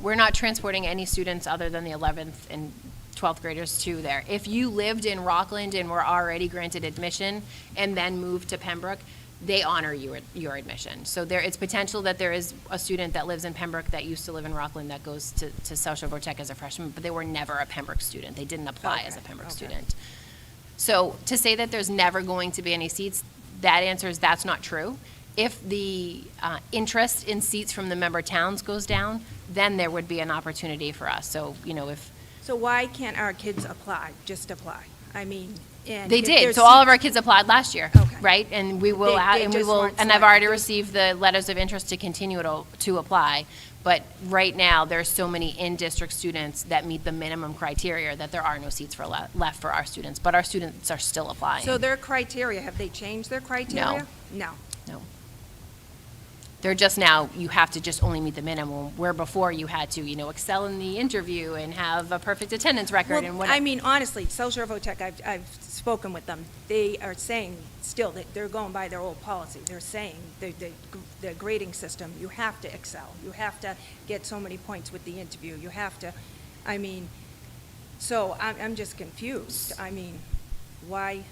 we're not transporting any students other than the 11th and 12th graders to there. If you lived in Rockland and were already granted admission and then moved to Pembroke, they honor your admission. So it's potential that there is a student that lives in Pembroke that used to live in Rockland that goes to South Shore VOTEC as a freshman, but they were never a Pembroke student. They didn't apply as a Okay, Pembroke okay. student. So to say that there's never going to be any seats, that answer is that's not true. If the interest in seats from the member towns goes down, then there would be an opportunity for us. So, So why can't our kids just apply? I mean, and they if did. there's So all of seats- our kids applied last year, Okay. right? And we will, They just weren't and I've selected. already received the letters of interest to continue to apply. But right now, there's so many in-district students that meet the minimum criteria that there are no seats left for our students. But our students are still applying. So their criteria, have they changed their criteria? No. No. They're just now, you have to just only meet the minimum, where before you had to, excel in the interview and have a perfect attendance record and Well, whatever. I mean, honestly, South Shore VOTEC, I've spoken with them. They are saying still that they're going by their old policy. They're saying the grading system, you have to excel. You have to get so many points with the interview. You have to, So I'm just confused. I mean, why?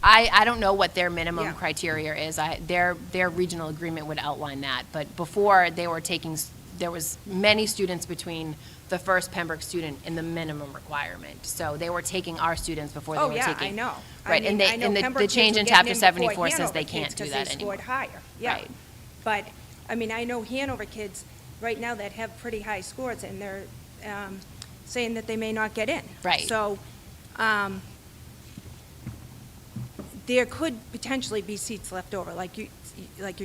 I don't know what their minimum Yeah. criteria is. Their regional agreement would outline that. But before, they were taking, there was many students between the first Pembroke student and the minimum requirement. So they were taking our students before they Oh, were yeah, taking. I know. I Right, mean, and I know the Pembroke kids change were in getting chapter in before 74 says Hanover they kids can't do 'cause that they anymore. scored higher, yeah. Right. But, I mean, I know Hanover kids right now that have pretty high scores, and they're saying that they may not get in. Right. So, there could potentially be seats left over, like you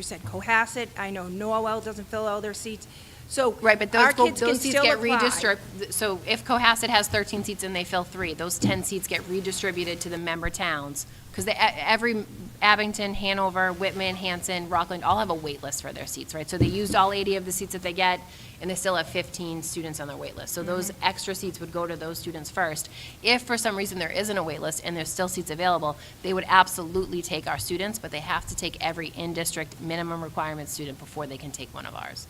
said, Cohasset, I know Norwell doesn't fill all their seats, so Right, but our those kids can those seats still get apply. redistributed. So if Cohasset has 13 seats and they fill 3, those 10 seats get redistributed to the member towns. Because every, Abington, Hanover, Whitman, Hanson, Rockland, all have a wait list for their seats, right? So they used all 80 of the seats that they get, and they still have 15 students on their wait list. So those extra seats would go to those students first. If for some reason there isn't a wait list and there's still seats available, they would absolutely take our students, but they have to take every in-district minimum requirement student before they can take one of ours.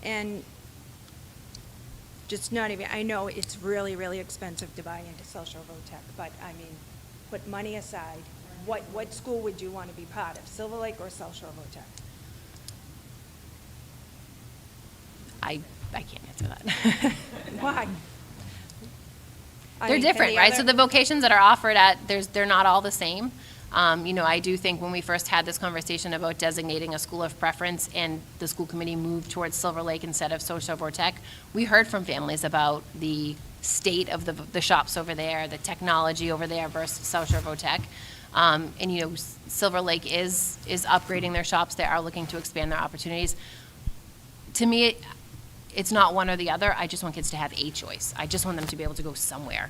And just not even, I know it's really, really expensive to buy into Social Tech, but I mean, put money aside, what school would you want to be part of, Silver Lake or South Shore Tech? I can't answer that. Why? I They're mean, can different, the right? So other- the vocations that are offered they're not all the same. I do think when we first had this conversation about designating a school of preference and the school committee moved towards Silver Lake instead of Social Vortec, we heard from families about the state of the shops over there, the technology over there versus South Shore Vortec. Silver Lake is upgrading their shops. They are looking to expand their opportunities. To me, it's not one or the other. I just want kids to have a choice. I just want them to be able to go somewhere.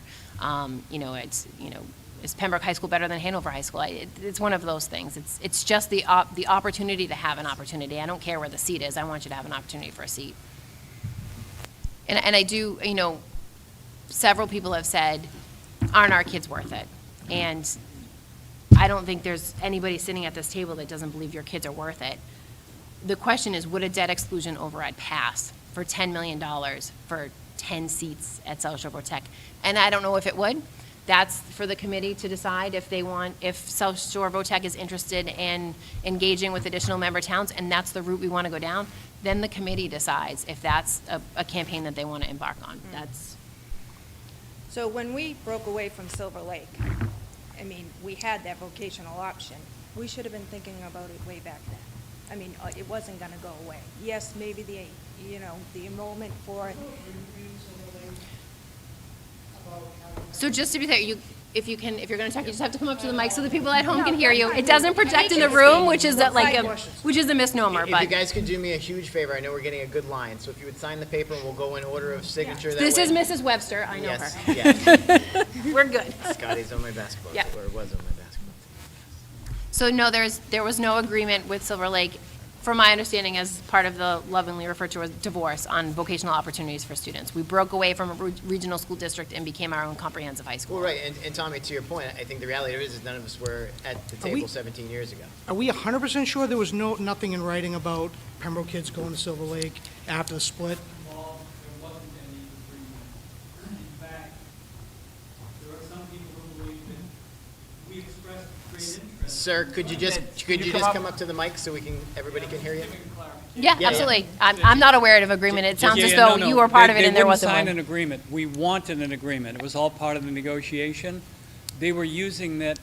Is Pembroke High School better than Hanover High School? It's one of those things. It's just the opportunity to have an opportunity. I don't care where the seat is. I want you to have an opportunity for a seat. And I do, several people have said, aren't our kids worth it? And I don't think there's anybody sitting at this table that doesn't believe your kids are worth it. The question is, would a debt exclusion override pass for $10 million for 10 seats at South Shore Tech? And I don't know if it would. That's for the committee to decide if South Shore Tech is interested in engaging with additional member towns, and that's the route we want to go down. Then the committee decides if that's a campaign that they want to embark on. That's. So when we broke away from Silver Lake, I mean, we had that vocational option. We should have been thinking about it way back then. I mean, it wasn't going to go away. Yes, maybe the enrollment for it. So just to be clear, if you're going to talk, you just have to come up to the mic so the people at home can hear you. It doesn't project in the room, which is a misnomer, If you but guys could do me a huge favor, I know we're getting a good line, so if you would sign the paper, and we'll go in order of signature that way. this is Mrs. Webster. I know Yes, her. yes. We're good. Scotty's on my basketball Yeah. team, or was on my basketball team. So no, there was no agreement with Silver Lake, from my understanding, as part of the lovingly referred to as divorce on vocational opportunities for students. We broke away from a regional school district and became our own comprehensive high school. Well, right, and Tommy, to your point, I think the reality is none of us were at the Are we- table 17 years ago. Are we 100% sure there was nothing in writing about Pembroke kids going to Silver Lake after the split? Well, there wasn't any agreement. In fact, there are some people who believe that we expressed great interest. Sir, could you just come up to the mic so everybody can hear you? Yeah, Yeah, absolutely. I'm not aware of agreement. It sounds as Yeah, though no, you were part of it they and there wouldn't wasn't sign an one. agreement. We wanted an agreement. It was all part of the negotiation. They were using that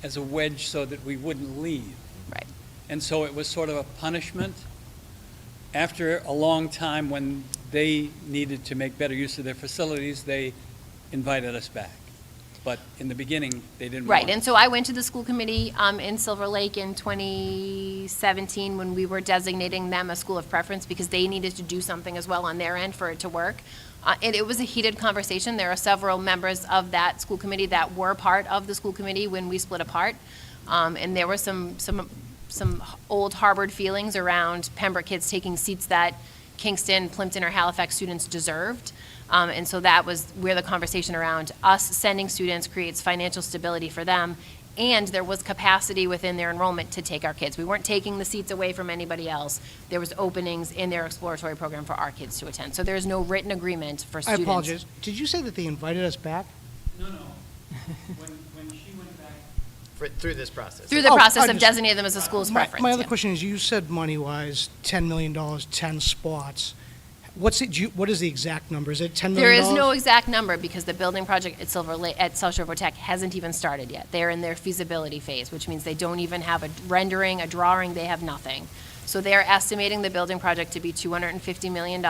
as a wedge so that we wouldn't leave. Right. And so it was sort of a punishment. After a long time, when they needed to make better use of their facilities, they invited us back. But in the beginning, they didn't want Right, it. and so I went to the school committee in Silver Lake in 2017 when we were designating them a school of preference because they needed to do something as well on their end for it to work. And it was a heated conversation. There are several members of that school committee that were part of the school committee when we split apart. And there were some old harbored feelings around Pembroke kids taking seats that Kingston, Plimpton, or Halifax students deserved. And so that was where the conversation around us sending students creates financial stability for them and there was capacity within their enrollment to take our kids. We weren't taking the seats away from anybody else. There was openings in their exploratory program for our kids to attend. So there's no written agreement for I students. apologize. Did you say that they invited us back? No. When she went back. Through this process. Through the Oh, process I of just- designating them as a school's preference. My other yeah. question is, you said money-wise, $10 million, 10 spots. What is the exact number? Is it $10 There million? is no exact number because the building project at South Shore Tech hasn't even started yet. They're in their feasibility phase, which means they don't even have a rendering, a drawing, they have nothing. So they're estimating the building project to be $250 million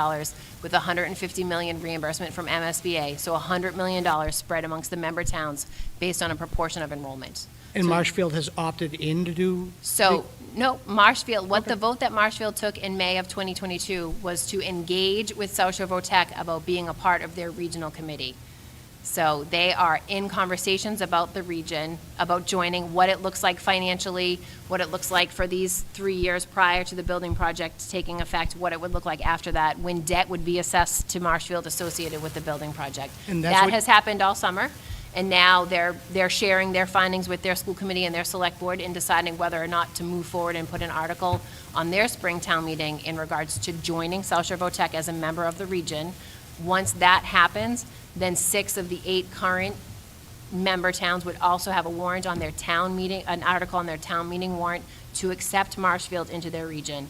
with $150 million reimbursement from MSBA, so $100 million spread amongst the member towns based on a proportion of enrollment. And Marshfield has opted in to do? So, no, Marshfield, the vote that Marshfield took in May of 2022 was to engage with South Shore Tech about being a part of their regional committee. So they are in conversations about the region, about joining, what it looks like financially, what it looks like for these 3 years prior to the building project taking effect, what it would look like after that, when debt would be assessed to Marshfield associated with the building project. And that's That what- has happened all summer. And now they're sharing their findings with their school committee and their select board in deciding whether or not to move forward and put an article on their spring town meeting in regards to joining South Shore Tech as a member of the region. Once that happens, then 6 of the 8 current member towns would also have a warrant on their town meeting, an article on their town meeting warrant to accept Marshfield into their region.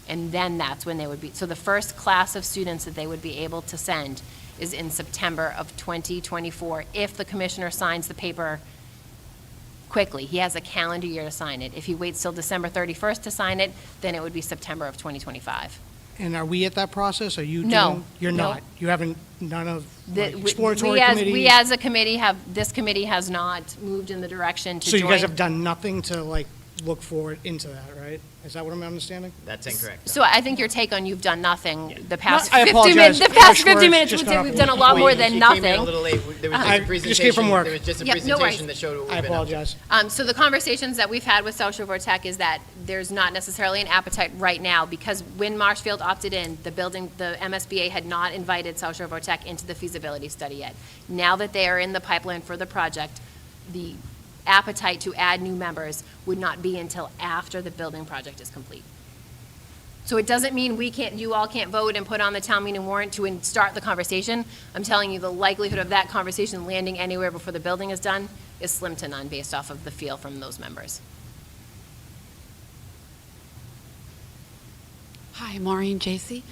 And then that's when they would be, so the first class of students that they would be able to send is in September of 2024, if the commissioner signs the paper quickly. He has a calendar year to sign it. If he waits till December 31st to sign it, then it would be September of 2025. And are we at that process? Are you No. doing? You're No. not? You haven't, none of The- like, we- exploratory we as- committee? We as a committee this committee has not moved in the direction to So join. you guys have done nothing to like look forward into that, right? Is that what I'm understanding? That's incorrect. So I think your take on you've done nothing, the past No, I 50 apologize. minutes, the Harsh past 50 words minutes just would got say off we've the done a wall. lot more She than came in nothing. a little late. There was just I a just presentation. came from work. There was just a Yep, no worries. presentation that showed what I we've been up to. apologize. So the conversations that we've had with South Shore Tech is that there's not necessarily an appetite right now, because when Marshfield opted in, the MSBA had not invited South Shore Tech into the feasibility study yet. Now that they are in the pipeline for the project, the appetite to add new members would not be until after the building project is complete. So it doesn't mean you all can't vote and put on the town meeting warrant to start the conversation. I'm telling you, the likelihood of that conversation landing anywhere before the building is done is slim to none based off of the feel from those members. Hi, Maureen Jacy.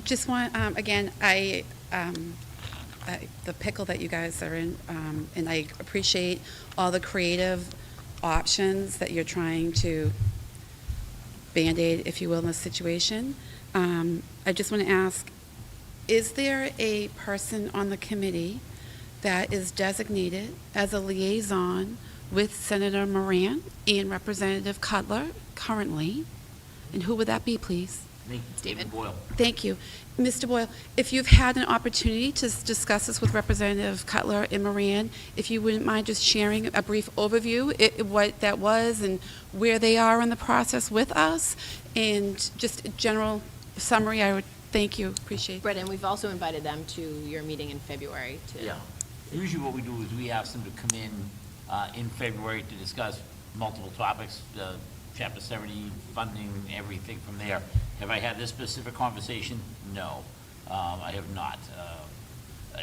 Just want, again, the pickle that you guys are in, and I appreciate all the creative options that you're trying to Band-Aid, if you will, in this situation. I just want to ask, is there a person on the committee that is designated as a liaison with Senator Moran and Representative Cutler currently? And who would that be, please? Me, David Boyle. Thank you. Mr. Boyle, if you've had an opportunity to discuss this with Representative Cutler and Moran, if you wouldn't mind just sharing a brief overview, what that was and where they are in the process with us, and just a general summary, I would thank you, appreciate it. Brett, and we've also invited them to your meeting in February to. Yeah. Usually what we do is we ask them to come in February to discuss multiple topics, Chapter 70, funding, everything from there. Have I had this specific conversation? No, I have not.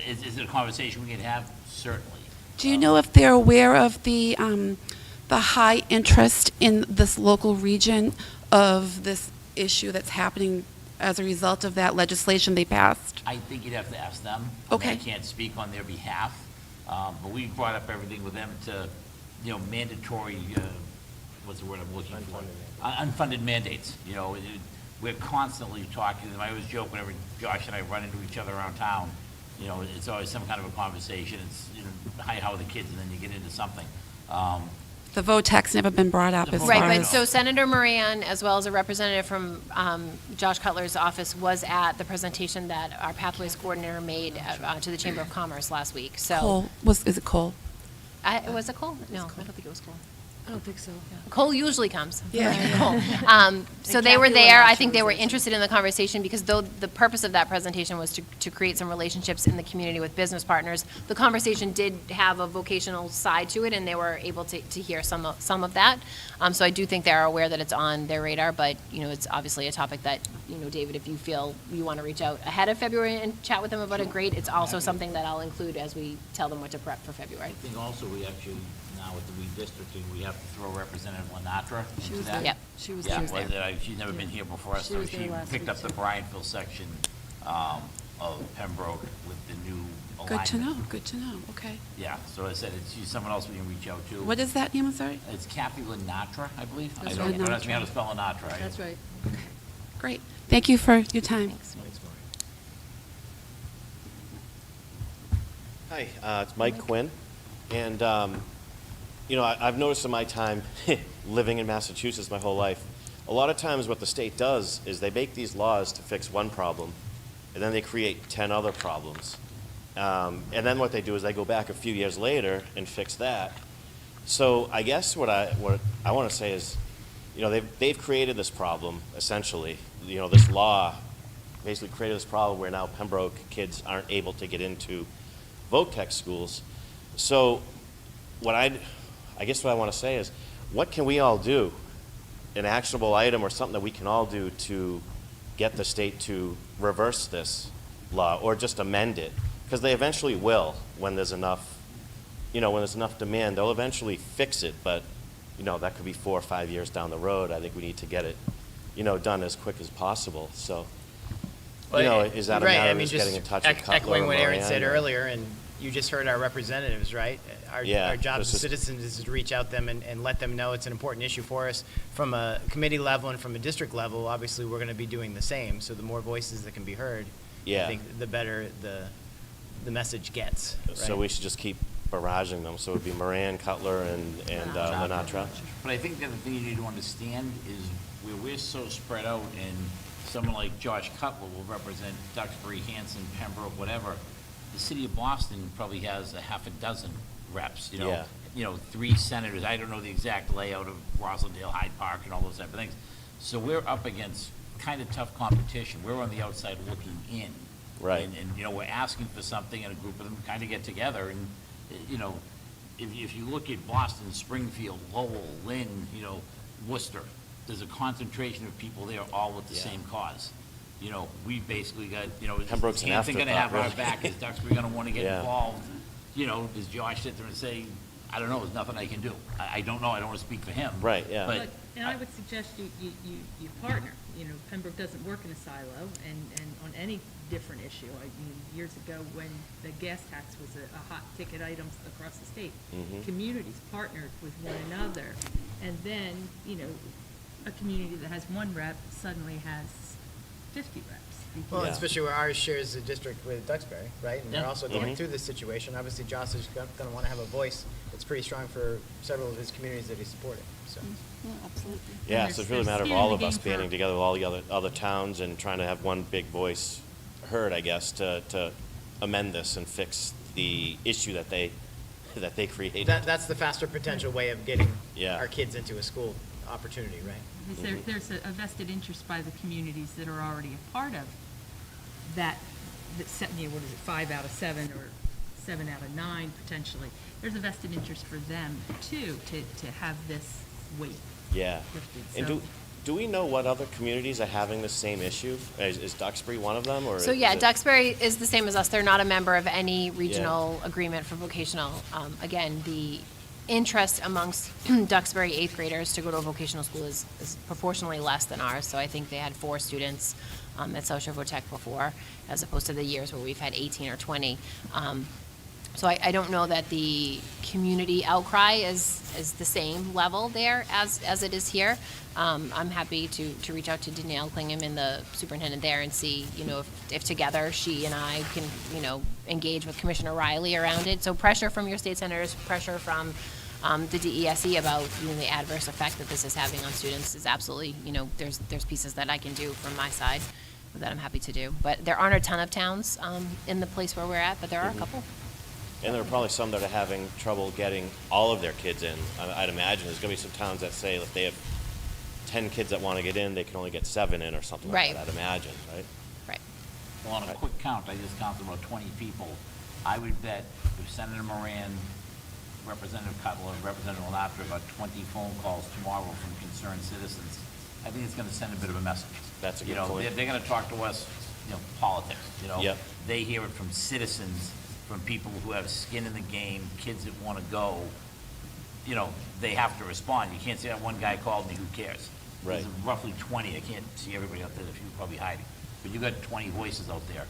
Is it a conversation we can have? Certainly. Do you know if they're aware of the high interest in this local region of this issue that's happening as a result of that legislation they passed? I think you'd have to ask them. Okay. I can't speak on their behalf, but we brought up everything with them to, mandatory, what's the word I'm looking for? Unfunded mandates, we're constantly talking to them. I always joke whenever Josh and I run into each other around town, it's always some kind of a conversation. It's, hi, how are the kids? And then you get into something. The VOTEC's never been brought up as far Right, but as... so Senator Moran, as well as a representative from Josh Cutler's office, was at the presentation that our Pathways Coordinator made to the Chamber of Commerce last week, so. Cole, is it Cole? Was it Cole? No, I don't think it was Cole. I don't think so. Cole usually comes. Yeah. Cole. So And they were Kathy there. I Lanache think they was were there, too. interested in the conversation because though the purpose of that presentation was to create some relationships in the community with business partners, the conversation did have a vocational side to it, and they were able to hear some of that. So I do think they are aware that it's on their radar, but, it's obviously a topic that, David, if you feel you want to reach out ahead of February and chat with them about it, great. It's also something that I'll include as we tell them what to prep for February. I think also we actually, now with the redistricting, we have to throw Representative Lenatra into was that. Yep. She was Yeah, there. she's never been here before, She so was there she last picked week, up the too. Bryantville section of Pembroke with the new alignment. Good to know, good to know, okay. Yeah, so I said, she's someone else we can reach out to. What is that name, I'm sorry? It's Kathy Lenatra, I believe. That's I right. don't ask me how to spell Lenatra. That's right. Great. Thank you for your time. Thanks. Hi, it's Mike Quinn, and I've noticed in my time living in Massachusetts my whole life, a lot of times what the state does is they make these laws to fix one problem, and then they create 10 other problems. And then what they do is they go back a few years later and fix that. So I guess what I want to say is, they've created this problem essentially. This law basically created this problem where now Pembroke kids aren't able to get into VOTEC schools. So I guess what I want to say is, what can we all do, an actionable item or something that we can all do to get the state to reverse this law or just amend it? Because they eventually will when there's enough, when there's enough demand, they'll eventually fix it, but that could be 4 or 5 years down the road. I think we need to get it, done as quick as possible. So, is that a Right, matter I of mean, just getting in touch with Cutler echoing or what Aaron Moran, said or- earlier, and you just heard our representatives, right? Yeah, Our job this as is- citizens is to reach out them and let them know it's an important issue for us. From a committee level and from a district level, obviously, we're going to be doing the same. So the more voices that can be heard, Yeah. I think the better the message gets. So right? we should just keep barraging them. So it would be Moran, Cutler, and Lenatra. But I think the other thing you need to understand is where we're so spread out, and someone like Josh Cutler will represent Duxbury, Hanson, Pembroke, whatever. The city of Boston probably has a half a dozen reps, Yeah. 3 senators. I don't know the exact layout of Roslindale, Hyde Park, and all those type of things. So we're up against kind of tough competition. We're on the outside looking in. Right. And we're asking for something, and a group of them kind of get together, and, if you look at Boston, Springfield, Lowell, Lynn, Worcester, there's a concentration of people there all with the Yeah. same cause. We basically got, Pembroke's is an Hanson gonna have our afterthought, really. back? Is Duxbury gonna wanna get Yeah. involved? Does Josh sit there and say, I don't know, there's nothing I can do? I don't know, I don't wanna speak for him. Right, yeah. But And I would suggest you partner. Pembroke doesn't work in a silo, and on any different issue. I mean, years ago, when the gas tax was a hot ticket item across the state, Mhm. communities partnered with one another, and then, a community that has one rep suddenly has 50 reps. Well, Yeah. especially where ours shares the district with Duxbury, right? And they're Yeah. also going Mhm. through this situation. Obviously, Josh is going to want to have a voice that's pretty strong for several of his communities that he's supporting, so. Yeah, absolutely. Yeah, And so it's there's really a matter of skin in all the of us game for- banding together with all the other towns and trying to have one big voice heard, I guess, to amend this and fix the issue that they created. That's the faster potential way of getting Yeah. our kids into a school opportunity, right? Because there's a vested interest by the communities that are already a part of that set, what is it, 5 out of 7 or 7 out of 9 potentially. There's a vested interest for them too, to have this weight Yeah. lifted. And So- do we know what other communities are having the same issue? Is Duxbury one of them, or? So is yeah, it- Duxbury is the same as us. They're not a member of any regional agreement for vocational. Again, the interest amongst Duxbury eighth graders to go to a vocational school is proportionally less than ours. So I think they had 4 students at South Shore VOTEC before, as opposed to the years where we've had 18 or 20. So I don't know that the community outcry is the same level there as it is here. I'm happy to reach out to Danielle Klingham and the superintendent there and see, if together she and I can, engage with Commissioner Riley around it. So pressure from your state senators, pressure from the DESE about, the adverse effect that this is having on students is absolutely, there's pieces that I can do from my side that I'm happy to do. But there aren't a ton of towns in the place where we're at, but there are a couple. And there are probably some that are having trouble getting all of their kids in. I'd imagine there's going to be some towns that say if they have 10 kids that want to get in, they can only get 7 in or something like Right. that, I'd imagine, right? Right. Well, on a quick count, I just counted about 20 people. I would bet if Senator Moran, Representative Cutler, Representative Lafter got 20 phone calls tomorrow from concerned citizens, I think it's going to send a bit of a message. That's a good You know, point. they're going to talk to us, politics, Yep. They hear it from citizens, from people who have skin in the game, kids that want to go. They have to respond. You can't say that one guy called me, who cares? Right. There's roughly 20. I can't see everybody out there, a few probably hiding. But you got 20 voices out there,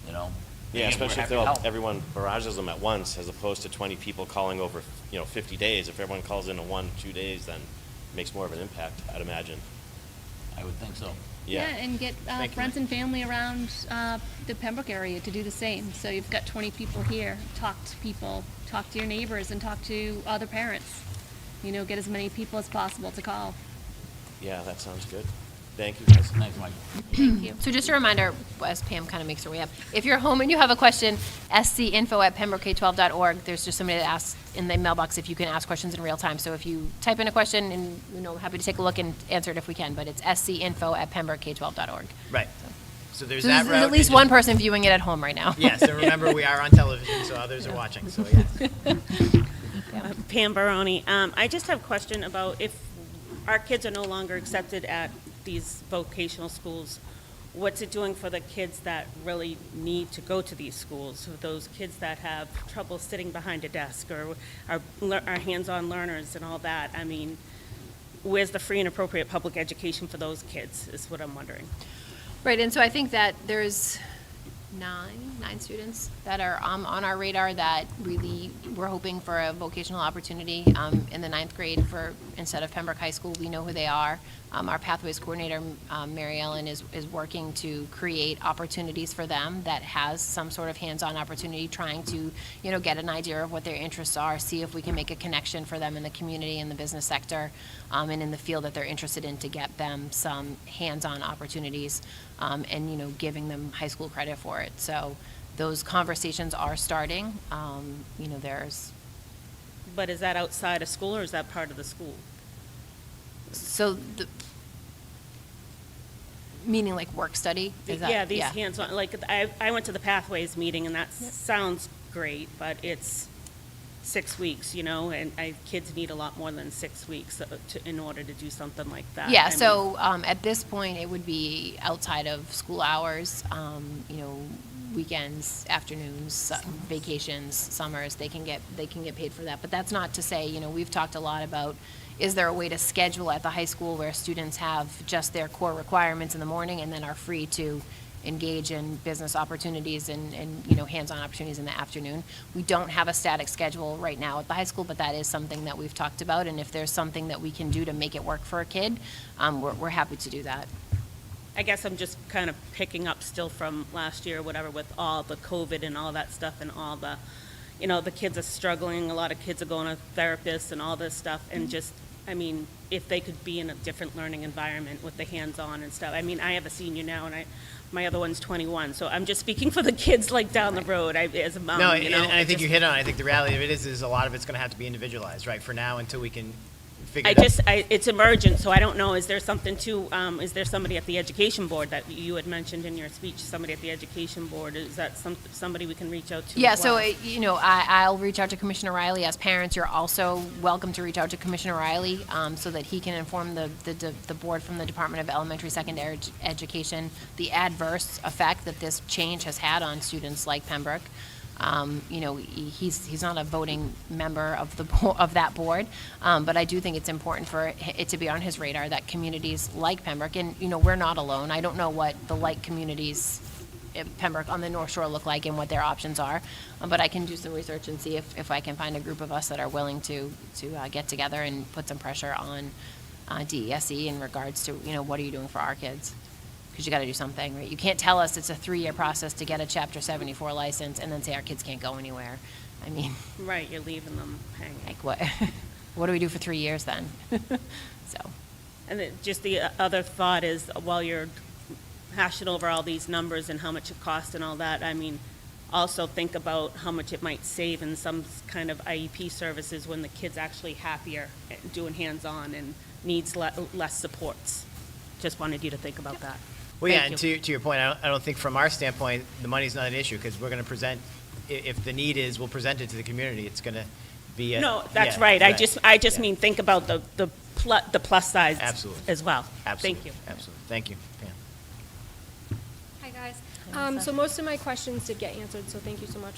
Yeah, And we're especially if happy to help. everyone barrages them at once, as opposed to 20 people calling over, 50 days. If everyone calls in 1, 2 days, then it makes more of an impact, I'd imagine. I would think so. Yeah, Yeah. and get Thank you, friends Mike. and family around the Pembroke area to do the same. So you've got 20 people here, talk to people, talk to your neighbors, and talk to other parents. Get as many people as possible to call. Yeah, that sounds good. Thank you, guys. Thanks, Mike. Thank you. So just a reminder, as Pam kind of makes her way up, if you're home and you have a question, scinfo@pembrokek12.org. There's just somebody that asks in the mailbox if you can ask questions in real time. So if you type in a question, and happy to take a look and answer it if we can. But it's scinfo@pembrokek12.org. Right. So there's So that there's route. at least and one just- person viewing it at home right now. Yes, and remember, we are on television, so others are watching, so yes. Pam Baroni. I just have a question about if our kids are no longer accepted at these vocational schools, what's it doing for the kids that really need to go to these schools? So those kids that have trouble sitting behind a desk or are hands-on learners and all that. I mean, where's the free and appropriate public education for those kids is what I'm wondering. Right, and so I think that there's nine students that are on our radar that really, we're hoping for a vocational opportunity in the 9th grade instead of Pembroke High School. We know who they are. Our Pathways Coordinator, Mary Ellen, is working to create opportunities for them that has some sort of hands-on opportunity, trying to, get an idea of what their interests are, see if we can make a connection for them in the community, in the business sector, and in the field that they're interested in, to get them some hands-on opportunities, and, giving them high school credit for it. So those conversations are starting. There's, But is that outside of school or is that part of the school? so meaning like work study? Is that- Yeah, these hands-on, like, I went to the Pathways meeting, and that sounds great, but it's 6 weeks, and kids need a lot more than 6 weeks in order to do something like that. Yeah, I mean, so at this point, it would be outside of school hours, weekends, afternoons, vacations, summers, they can get paid for that. But that's not to say, we've talked a lot about, is there a way to schedule at the high school where students have just their core requirements in the morning and then are free to engage in business opportunities and hands-on opportunities in the afternoon. We don't have a static schedule right now at the high school, but that is something that we've talked about, and if there's something that we can do to make it work for a kid, we're happy to do that. I guess I'm just kind of picking up still from last year, or whatever, with all the COVID and all that stuff and all the, the kids are struggling, a lot of kids are going to therapists and all this stuff, and just, if they could be in a different learning environment with the hands-on and stuff. I have a senior now, and my other one's 21, so I'm just speaking for the kids, like, down the road, as a mom, No, and I think you hit on it. I think the reality of it is a lot of it's going to have to be individualized, right, for now, until we can figure it out. It's emergent, so I don't know, is there something is there somebody at the education board that you had mentioned in your speech, somebody at the education board, is that somebody we can reach out to? Yeah, as so, well? I'll reach out to Commissioner Riley. As parents, you're also welcome to reach out to Commissioner Riley, so that he can inform the board from the Department of Elementary Secondary Education, the adverse effect that this change has had on students like Pembroke. He's not a voting member of that board, but I do think it's important for it to be on his radar that communities like Pembroke, and we're not alone. I don't know what the like communities in Pembroke on the North Shore look like and what their options are, but I can do some research and see if I can find a group of us that are willing to get together and put some pressure on DESE in regards to what are you doing for our kids. Because you got to do something, right? You can't tell us it's a 3-year process to get a Chapter 74 license and then say our kids can't go anywhere. Right, you're leaving them hanging. Like what? What do we do for 3 years then? So. And just the other thought is, while you're hashing over all these numbers and how much it costs and all that, also think about how much it might save in some kind of IEP services when the kid's actually happier, doing hands-on and needs less supports. Just wanted you to think about that. Well, yeah, Thank and you. to your point, I don't think from our standpoint, the money's not an issue, because we're going to present, if the need is, we'll present it to the community. It's going to be a. No, that's yeah, right. I just yeah. mean, think about the plus size Absolutely. as well. Absolutely. Thank you. Absolutely. Thank you, Pam. Hi, guys. So most of my questions did get answered, so thank you so much.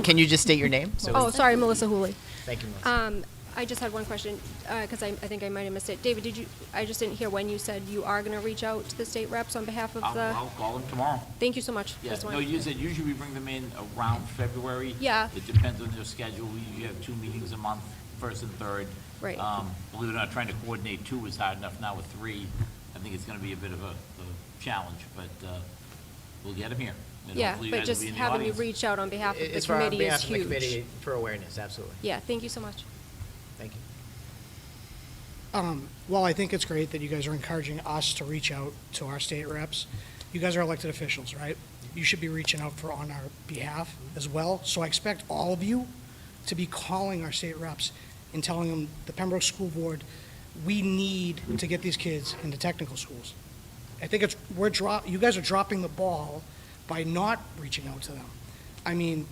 Can you just state your name? So Oh, sorry, Melissa Hooley. Thank you, Melissa. I just had one question, because I think I might have missed it. David, I just didn't hear when you said you are going to reach out to the state reps on behalf of the... I'll call them tomorrow. Thank you so much. Yeah, Just no, wanted- you said usually we bring them in around February. Yeah. It depends on their schedule. We have 2 meetings a month, first and third. Right. Believe it or not, trying to coordinate 2 is hard enough now with 3. I think it's gonna be a bit of a challenge, but, we'll get them here. And Yeah, hopefully you but guys will just be in the having you audience. reach out on behalf of the It's for committee is behalf of the huge. committee for awareness, absolutely. Yeah, thank you so much. Thank you. Well, I think it's great that you guys are encouraging us to reach out to our state reps. You guys are elected officials, right? You should be reaching out on our behalf as well. So I expect all of you to be calling our state reps and telling them, the Pembroke School Board, we need to get these kids into technical schools. I think you guys are dropping the ball by not reaching out to them. I mean,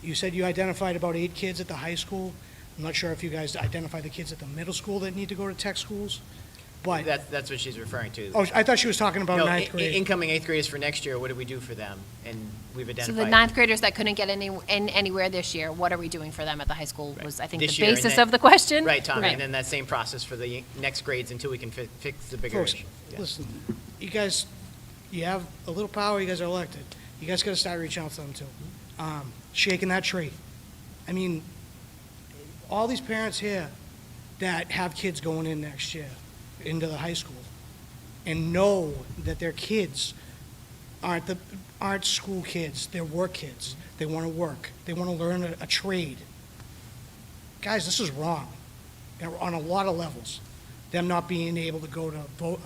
you said you identified about 8 kids at the high school. I'm not sure if you guys identified the kids at the middle school that need to go to tech schools, but, That's what she's referring to. oh, I thought she was talking about No, ninth grade. incoming 8th graders for next year, what do we do for them? And we've So identified. the ninth graders that couldn't get anywhere this year, what are we doing for them at the high school was, I think, the This year, and basis then- of the question. Right, Tom, Right. and then that same process for the next grades until we can fix the bigger Folks, issue. Yeah. listen, you guys, you have a little power, you guys are elected. You guys gotta start reaching out to them too. Shaking that tree. I mean, all these parents here that have kids going in next year into the high school and know that their kids aren't school kids, they're work kids. They wanna work, they wanna learn a trade. Guys, this is wrong, on a lot of levels. Them not being able to go to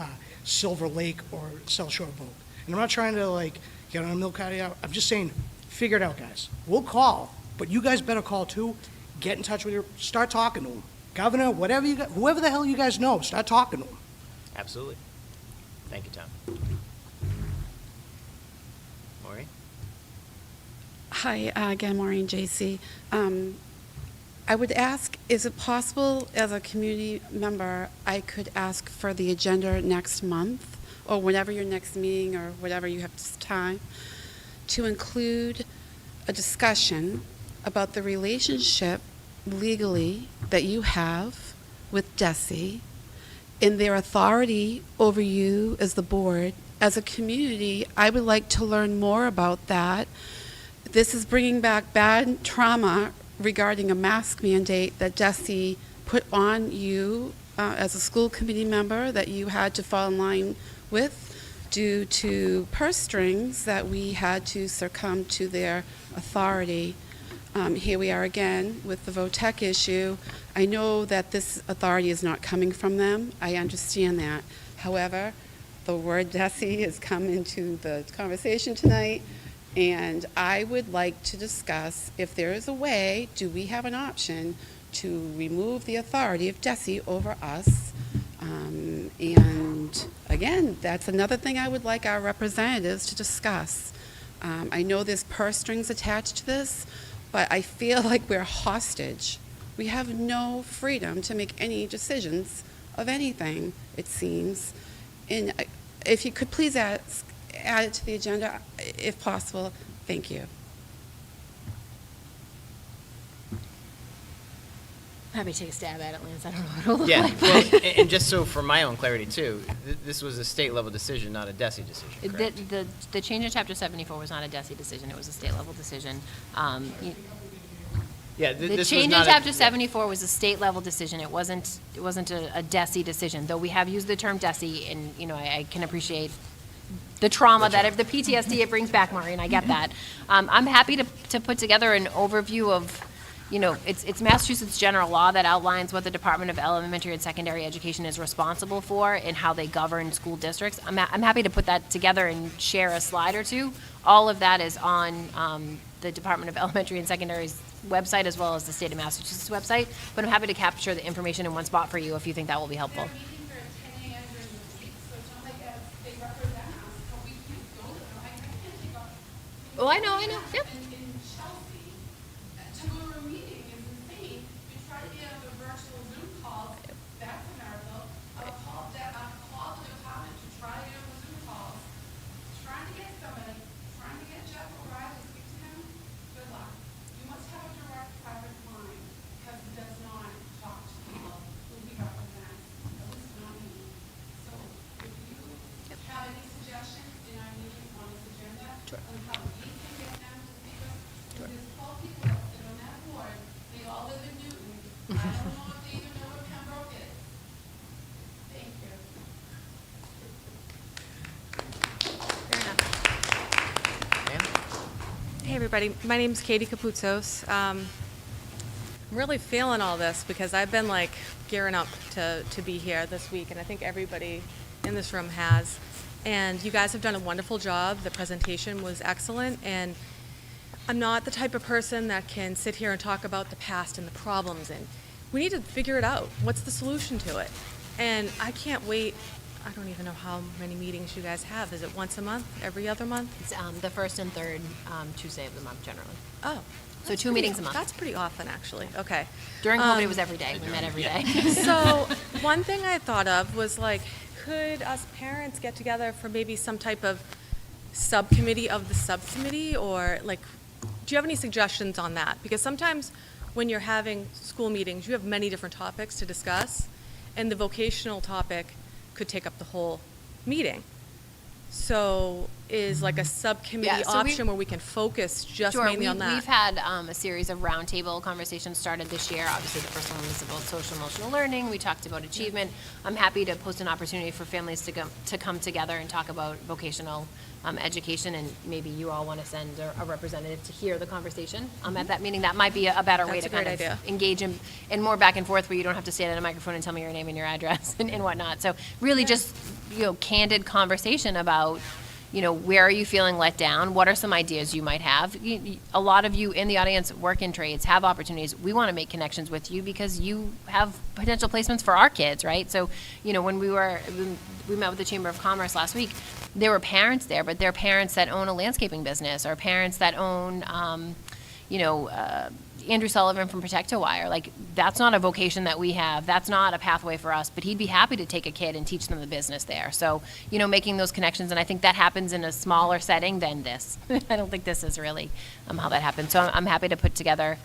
Silver Lake or South Shore Boat. And I'm not trying to get on a milk out of you. I'm just saying, figure it out, guys. We'll call, but you guys better call too. Get in touch with start talking to them. Governor, whoever the hell you guys know, start talking to them. Absolutely. Thank you, Tom. Maureen? Hi, again, Maureen J.C. I would ask, is it possible, as a community member, I could ask for the agenda next month, or whenever your next meeting, or whatever you have time, to include a discussion about the relationship legally that you have with DESE and their authority over you as the board. As a community, I would like to learn more about that. This is bringing back bad trauma regarding a mask mandate that DESE put on you as a school committee member that you had to fall in line with due to purse strings that we had to succumb to their authority. Here we are again with the VOTEC issue. I know that this authority is not coming from them. I understand that. However, the word DESE has come into the conversation tonight, and I would like to discuss if there is a way, do we have an option to remove the authority of DESE over us? And again, that's another thing I would like our representatives to discuss. I know there's purse strings attached to this, but I feel like we're hostage. We have no freedom to make any decisions of anything, it seems. And if you could please add it to the agenda, if possible, thank you. Happy to take a stab at it, Lance. I don't know what it'll look Yeah, like. well, and just so for my own clarity too, this was a state level decision, not a DESE decision, correct? The change in Chapter 74 was not a DESE decision, it was a state-level decision. Yeah, The this was change in not a- Chapter 74 was a state-level decision, it wasn't a DESE decision, though we have used the term DESE, and, I can appreciate the trauma that, if the PTSD it brings back, Maureen, I get that. I'm happy to put together an overview of, it's Massachusetts general law that outlines what the Department of Elementary and Secondary Education is responsible for and how they govern school districts. I'm happy to put that together and share a slide or two all of that is on the Department of Elementary and Secondary's website as well as the State of Massachusetts website. But I'm happy to capture the information in one spot for you if you think that will be helpful. Their meetings are at 10 a.m. during the week, so it's not like they represent us, but we can't go to them. I can't take off. Oh, I know, yep. In Chelsea, to go to a meeting is insane. We try to get on the virtual Zoom calls, that's a miracle. I'll call the department to try to get on the Zoom calls. Trying to get somebody, trying to get Jeff O'Reilly to speak to him, good luck. You must have a direct private line, because he does not talk to people who he represents, at least not me. So if you have any suggestions in our meeting on this agenda, on how we can get them to speak us, there's 12 people that sit on that board, they all live in Newton. I don't know if they even know what Pembroke is. Thank you. Hey, everybody. My name's Katie Capuzos. I'm really feeling all this because I've been like gearing up to be here this week, and I think everybody in this room has. And you guys have done a wonderful job. The presentation was excellent, and I'm not the type of person that can sit here and talk about the past and the problems, and we need to figure it out. What's the solution to it? And I can't wait. I don't even know how many meetings you guys have. Is it once a month, every other month? It's the first and third Tuesday of the month generally. Oh. So that's 2 pretty- meetings a month. That's pretty often, actually. Okay. During COVID, it was every day. We met every day. So one thing I thought of was like, could us parents get together for maybe some type of subcommittee of the subcommittee, or like, do you have any suggestions on that? Because sometimes when you're having school meetings, you have many different topics to discuss, and the vocational topic could take up the whole meeting. So is like a subcommittee Yeah, so we- option where we can focus just Sure, mainly on that? We've had a series of roundtable conversations started this year. Obviously, the first one was about social emotional learning. We talked about achievement. I'm happy to post an opportunity for families to come together and talk about vocational education, and maybe you all want to send a representative to hear the conversation at that meeting. That might be a better way That's to a kind great of idea. engage in more back and forth, where you don't have to stand at a microphone and tell me your name and your address and whatnot. So really just, candid conversation about, where are you feeling let down? What are some ideas you might have? A lot of you in the audience work in trades, have opportunities. We want to make connections with you because you have potential placements for our kids, right? So, when we met with the Chamber of Commerce last week, there were parents there, but they're parents that own a landscaping business, or parents that own, Andrew Sullivan from Protect-A-Wire. Like, that's not a vocation that we have. That's not a pathway for us, but he'd be happy to take a kid and teach them the business there. So, making those connections, and I think that happens in a smaller setting than this. I don't think this is really how that happens. So I'm happy to put together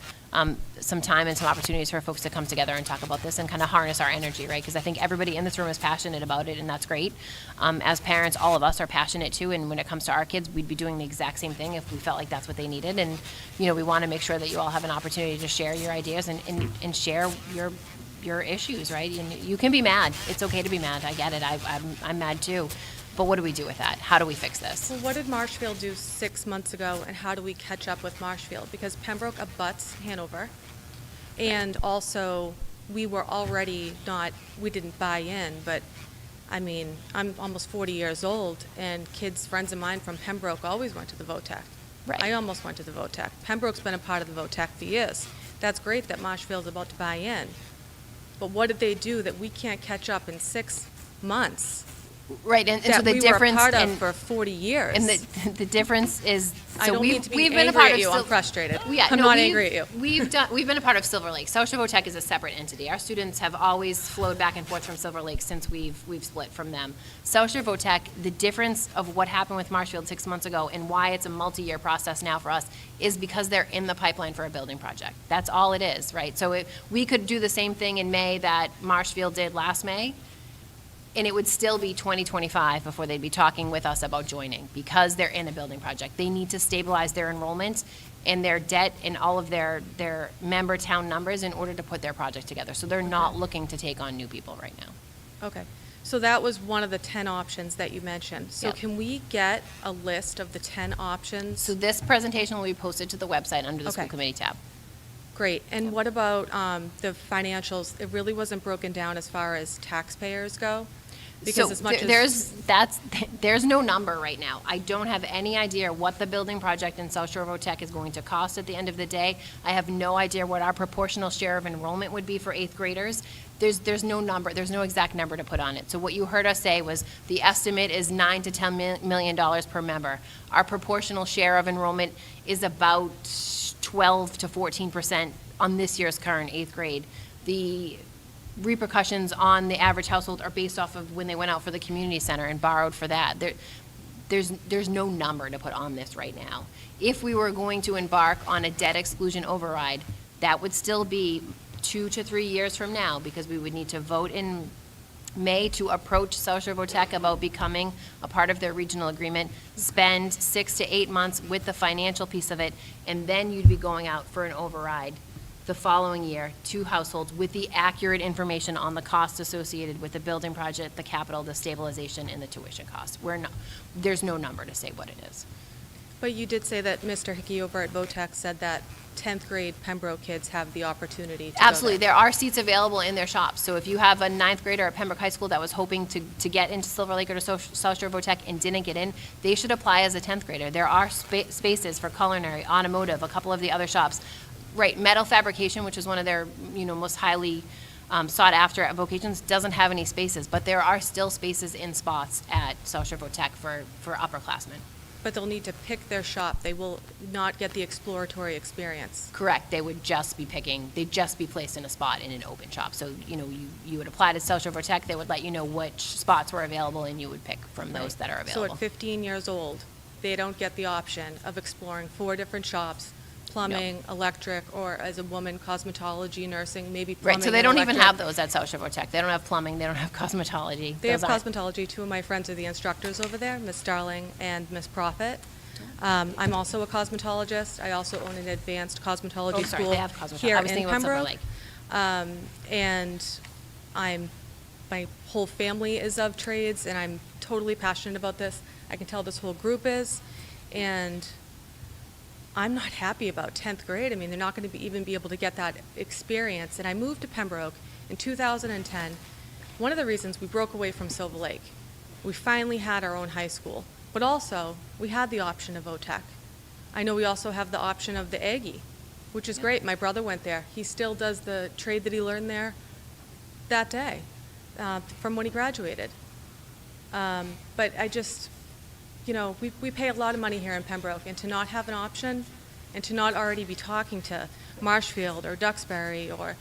some time and some opportunities for folks to come together and talk about this and kind of harness our energy, right? Because I think everybody in this room is passionate about it, and that's great. As parents, all of us are passionate too, and when it comes to our kids, we'd be doing the exact same thing if we felt like that's what they needed. And, we want to make sure that you all have an opportunity to share your ideas and share your issues, right? And you can be mad. It's okay to be mad. I get it. I'm mad too. But what do we do with that? How do we fix this? Well, what did Marshfield do 6 months ago, and how do we catch up with Marshfield? Because Pembroke abuts Hanover, and also, we were already we didn't buy in, but, I mean, I'm almost 40 years old, and friends of mine from Pembroke always went to the VOTEC. Right. I almost went to the VOTEC. Pembroke's been a part of the VOTEC for years. That's great that Marshfield's about to buy in, but what did they do that we can't catch up in 6 months? Right, and so That the we difference were a part in- of for 40 years. And the difference is, I so don't we've mean to be been a angry part at of. you. I'm Sil- frustrated. Yeah, I'm no, not we've- angry at you. We've been a part of Silver Lake. South Shore VOTEC is a separate entity. Our students have always flowed back and forth from Silver Lake since we've split from them. South Shore VOTEC, the difference of what happened with Marshfield 6 months ago and why it's a multi-year process now for us is because they're in the pipeline for a building project. That's all it is, right? So we could do the same thing in May that Marshfield did last May, and it would still be 2025 before they'd be talking with us about joining, because they're in a building project. They need to stabilize their enrollment and their debt and all of their member town numbers in order to put their project together. So they're not looking to take on new people right now. Okay, so that was one of the 10 options that you mentioned. So Yep. can we get a list of the 10 options? So this presentation will be posted to the website under the school Okay. committee tab. Great, and what about the financials? It really wasn't broken down as far as taxpayers go? Because So as much there's no number right now. I don't have any idea what the building project in South Shore VOTEC is going to cost at the end of the day. I have no idea what our proportional share of enrollment would be for eighth graders. There's no number, there's no exact number to put on it. So what you heard us say was the estimate is $9 to $10 million per member. Our proportional share of enrollment is about 12 to 14% on this year's current eighth grade. The repercussions on the average household are based off of when they went out for the community center and borrowed for that. There's no number to put on this right now. If we were going to embark on a debt exclusion override, that would still be 2 to 3 years from now, because we would need to vote in May to approach South Shore VOTEC about becoming a part of their regional agreement, spend 6 to 8 months with the financial piece of it, and then you'd be going out for an override the following year to households with the accurate information on the costs associated with the building project, the capital, the stabilization, and the tuition costs. There's no number to say what it is. But you did say that Mr. Hickey over at VOTEC said that 10th grade Pembroke kids have the opportunity to go Absolutely. there. There are seats available in their shops. So if you have a ninth grader at Pembroke High School that was hoping to get into Silver Lake or to South Shore VOTEC and didn't get in, they should apply as a 10th grader. There are spaces for culinary, automotive, a couple of the other shops. Right, metal fabrication, which is one of their, most highly sought after vocations, doesn't have any spaces, but there are still spaces in spots at South Shore VOTEC for upperclassmen. But they'll need to pick their shop. They will not get the exploratory experience. Correct, they'd just be placed in a spot in an open shop. So, you would apply to South Shore VOTEC, they would let you know which spots were available, and you would pick from those that are available. So at 15 years old, they don't get the option of exploring 4 different shops, plumbing, electric, or as a woman, cosmetology, nursing, maybe plumbing. Right, so they and don't even electric. have those at South Shore VOTEC. They don't have plumbing, they don't have cosmetology. They have Those aren't- cosmetology. 2 of my friends are the instructors over there, Miss Darling and Miss Profit. I'm also a cosmetologist. I also own an advanced cosmetology Oh, sorry, school they have cosmetology. here I was in thinking about Silver Pembroke. Lake. And my whole family is of trades, and I'm totally passionate about this. I can tell this whole group is, and I'm not happy about 10th grade. I mean, they're not going to even be able to get that experience. And I moved to Pembroke in 2010. One of the reasons we broke away from Silver Lake, we finally had our own high school, but also we had the option of VOTEC. I know we also have the option of the Aggie, which is great. My brother went there. He still does the trade that he learned there that day, from when he graduated. But I just, we pay a lot of money here in Pembroke, and to not have an option, and to not already be talking to Marshfield or Duxbury or,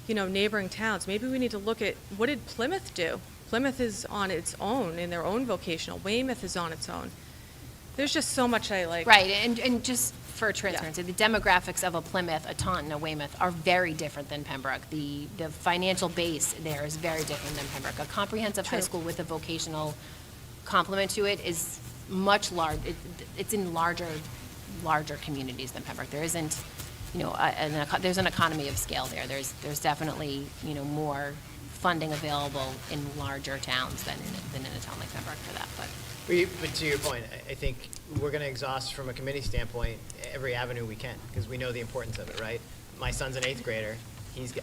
neighboring towns, maybe we need to look at, what did Plymouth do? Plymouth is on its own, in their own vocational. Weymouth is on its own. There's just so much I like. Right, and just for transparency, the demographics of a Plymouth, a Taunton, a Weymouth are very different than Pembroke. The financial base there is very different than Pembroke. A comprehensive high True. school with a vocational complement to it is much large. It's in larger communities than Pembroke. There isn't, there's an economy of scale there. There's definitely, more funding available in larger towns than in a town like Pembroke for that, but. But to your point, I think we're going to exhaust from a committee standpoint every avenue we can, because we know the importance of it, right? My son's an 8th grader.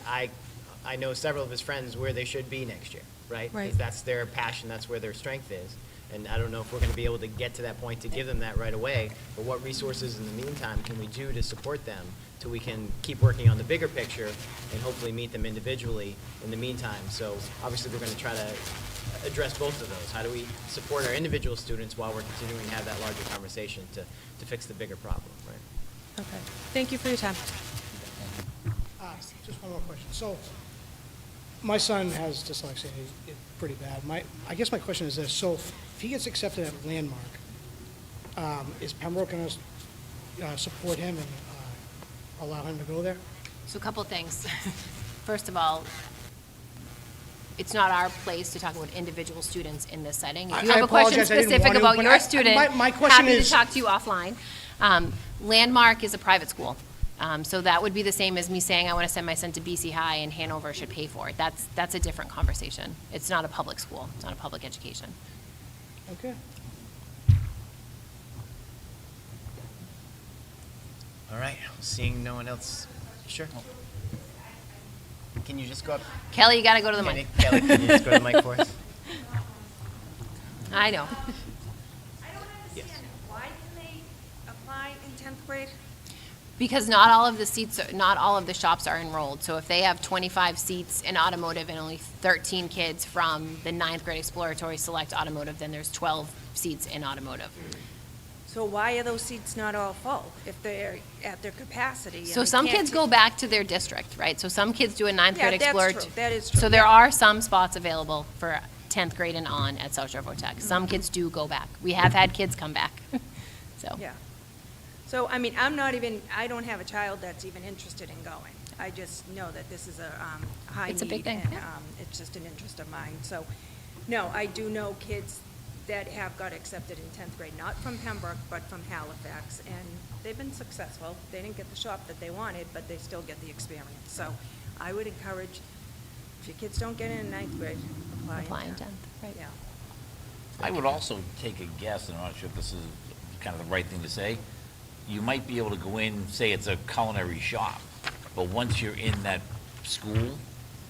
I know several of his friends where they should be next year, right? Right. 'Cause that's their passion, that's where their strength is. And I don't know if we're going to be able to get to that point to give them that right away, but what resources in the meantime can we do to support them till we can keep working on the bigger picture and hopefully meet them individually in the meantime? So obviously, we're going to try to address both of those. How do we support our individual students while we're continuing to have that larger conversation to fix the bigger problem, right? Okay. Thank you for your time. Just one more question. So, my son has dyslexia, it's pretty bad. I guess my question is this: so, if he gets accepted at Landmark, is Pembroke going to support him and allow him to go there? So a couple of things. First of all, it's not our place to talk about individual students in this setting. If you I have a question apologize, I didn't specific want to, about but your I- student, my question happy is- to talk to you offline. Landmark is a private school. So that would be the same as me saying I want to send my son to BC High and Hanover should pay for it. That's a different conversation. It's not a public school. It's not a public education. Okay. All right, seeing no one else, sure. Can you just go up? Kelly, you got to go to the mic. Kelly, can you just go to the mic for us? I know. I don't understand, why can they apply in 10th grade? Because not all of the seats, not all of the shops are enrolled. So if they have 25 seats in automotive and only 13 kids from the 9th grade exploratory select automotive, then there's 12 seats in automotive. So why are those seats not all full if they're at their capacity? and So they some can't kids take- go back to their district, right? So some kids do a 9th Yeah, grade that's exploratory. true. That is true, So there yeah. are some spots available for 10th grade and on at South Shore Votech. Some kids do go back. We have had kids come back, so. Yeah. So, I mean, I don't have a child that's even interested in going. I just know that this is a high need. It's a big thing, And yeah. it's just an interest of mine. So, no, I do know kids that have got accepted in 10th grade, not from Pembroke, but from Halifax, and they've been successful. They didn't get the shop that they wanted, but they still get the experience. So I would encourage, if your kids don't get in 9th grade, apply in 10th. Right. Yeah. I would also take a guess, and I'm not sure if this is kind of the right thing to say. You might be able to go in, say it's a culinary shop, but once you're in that school,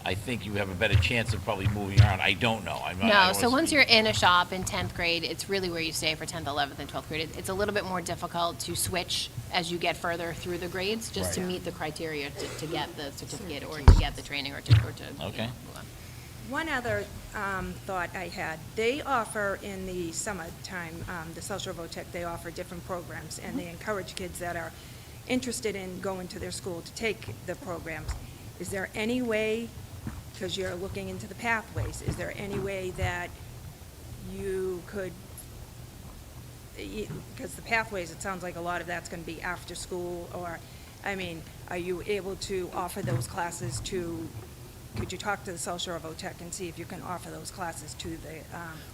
I think you have a better chance of probably moving around. I don't know. I No, don't so wanna once speak. you're in a shop in 10th grade, it's really where you stay for 10th, 11th, and 12th grade. It's a little bit more difficult to switch as you get further through the grades, just to Right. meet the criteria to get the certificate or to get the training or to. Okay. move on. One other thought I had, they offer in the summertime, the South Shore Votech, they offer different programs, and they encourage kids that are interested in going to their school to take the programs. Is there any way, because you're looking into the pathways, is there any way that you could, because the pathways, it sounds like a lot of that's going to be after school, or, I mean, are you able to offer those classes to, could you talk to the South Shore Votech and see if you can offer those classes to the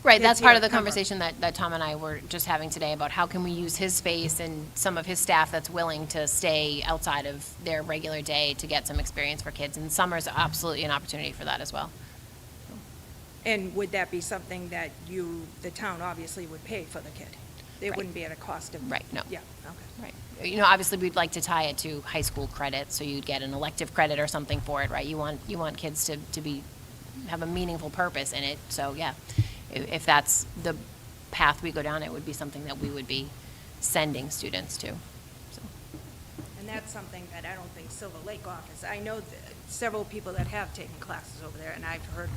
Right, kids that's here part at of the Pembroke? conversation that Tom and I were just having today about how can we use his space and some of his staff that's willing to stay outside of their regular day to get some experience for kids. And summer's absolutely an opportunity for that as well. And would that be something that you, the town obviously would pay for the kid? It Right. wouldn't be at a cost of? Right, no. Yeah, okay. Right. You know, obviously, we'd like to tie it to high school credit, so you'd get an elective credit or something for it, right? You want kids to have a meaningful purpose in it. So, yeah, if that's the path we go down, it would be something that we would be sending students to. So. And that's something that I don't think Silver Lake offers. I know several people that have taken classes over there, and I've heard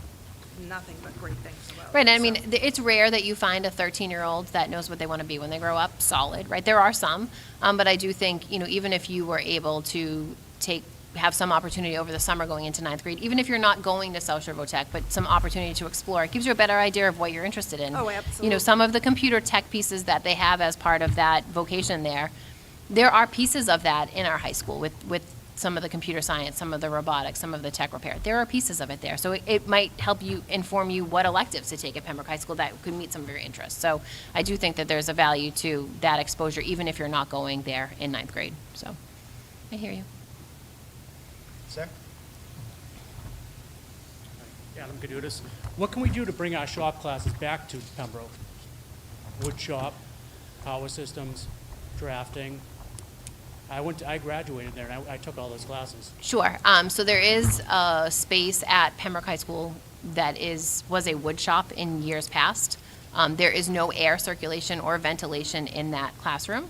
nothing but great things about it. Right, and I mean, So- it's rare that you find a 13-year-old that knows what they want to be when they grow up solid, right? There are some, but I do think, you know, even if you were able to have some opportunity over the summer going into 9th grade, even if you're not going to South Shore Votech, but some opportunity to explore, it gives you a better idea of what you're interested in. Oh, You know, absolutely. some of the computer tech pieces that they have as part of that vocation there are pieces of that in our high school with some of the computer science, some of the robotics, some of the tech repair. There are pieces of it there. So it might help you inform you what electives to take at Pembroke High School that could meet some of your interests. So I do think that there's a value to that exposure, even if you're not going there in 9th grade. So I hear you. Sir? Adam Kadutis. What can we do to bring our shop classes back to Pembroke? Wood shop, power systems, drafting. I graduated there, and I took all those classes. Sure. So there is a space at Pembroke High School that was a wood shop in years past. There is no air circulation or ventilation in that classroom.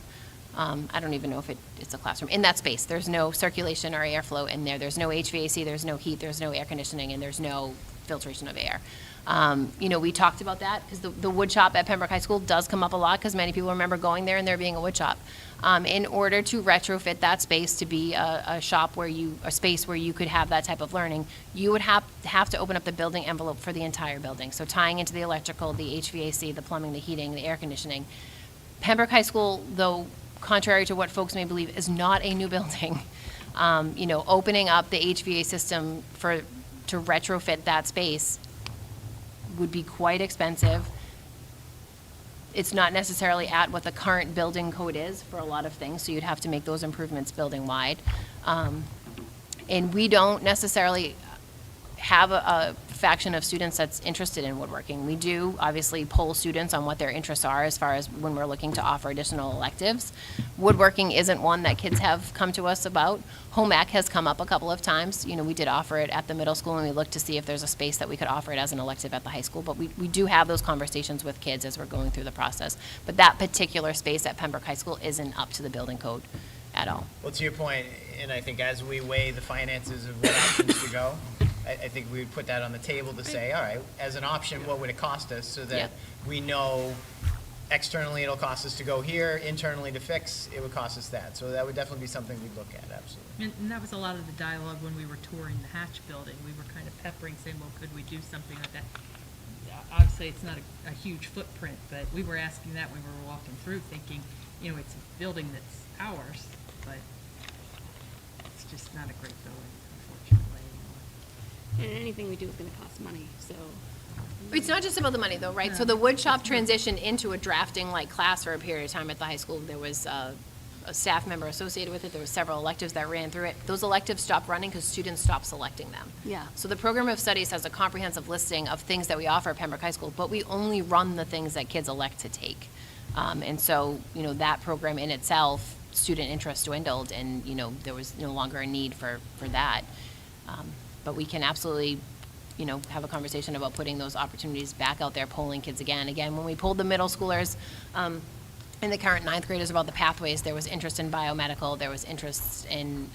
I don't even know if it's a classroom. In that space, there's no circulation or airflow in there. There's no HVAC, there's no heat, there's no air conditioning, and there's no filtration of air. You know, we talked about that because the wood shop at Pembroke High School does come up a lot because many people remember going there and there being a wood shop. In order to retrofit that space to be a space where you could have that type of learning, you would have to open up the building envelope for the entire building. So tying into the electrical, the HVAC, the plumbing, the heating, the air conditioning. Pembroke High School, though, contrary to what folks may believe, is not a new building. You know, opening up the HVAC system to retrofit that space would be quite expensive. It's not necessarily at what the current building code is for a lot of things, so you'd have to make those improvements building-wide. And we don't necessarily have a faction of students that's interested in woodworking. We do obviously poll students on what their interests are as far as when we're looking to offer additional electives. Woodworking isn't one that kids have come to us about. Home ec has come up a couple of times. You know, we did offer it at the middle school, and we looked to see if there's a space that we could offer it as an elective at the high school. But we do have those conversations with kids as we're going through the process. But that particular space at Pembroke High School isn't up to the building code at all. Well, to your point, and I think as we weigh the finances of what options to go, I think we would put that on the table to say, all right, as an option, what would it cost us, so that Yep. we know externally it'll cost us to go here, internally to fix, it would cost us that. So that would definitely be something we'd look at, absolutely. And that was a lot of the dialogue when we were touring the Hatch building. We were kind of peppering, saying, well, could we do something like that? Obviously, it's not a huge footprint, but we were asking that when we were walking through, thinking, you know, it's a building that's ours, but it's just not a great building, unfortunately. And anything we do is gonna cost money, so. It's not just about the money, though, right? So the wood shop transitioned into a drafting-like class for a period of time at the high school. There was a staff member associated with it. There were several electives that ran through it. Those electives stopped running because students stopped selecting them. Yeah. So the program of studies has a comprehensive listing of things that we offer at Pembroke High School, but we only run the things that kids elect to take. And so, you know, that program in itself, student interest dwindled, and, you know, there was no longer a need for that. But we can absolutely, you know, have a conversation about putting those opportunities back out there, polling kids again. Again, when we polled the middle schoolers, and the current ninth graders about the pathways, there was interest in biomedical, there was interest in,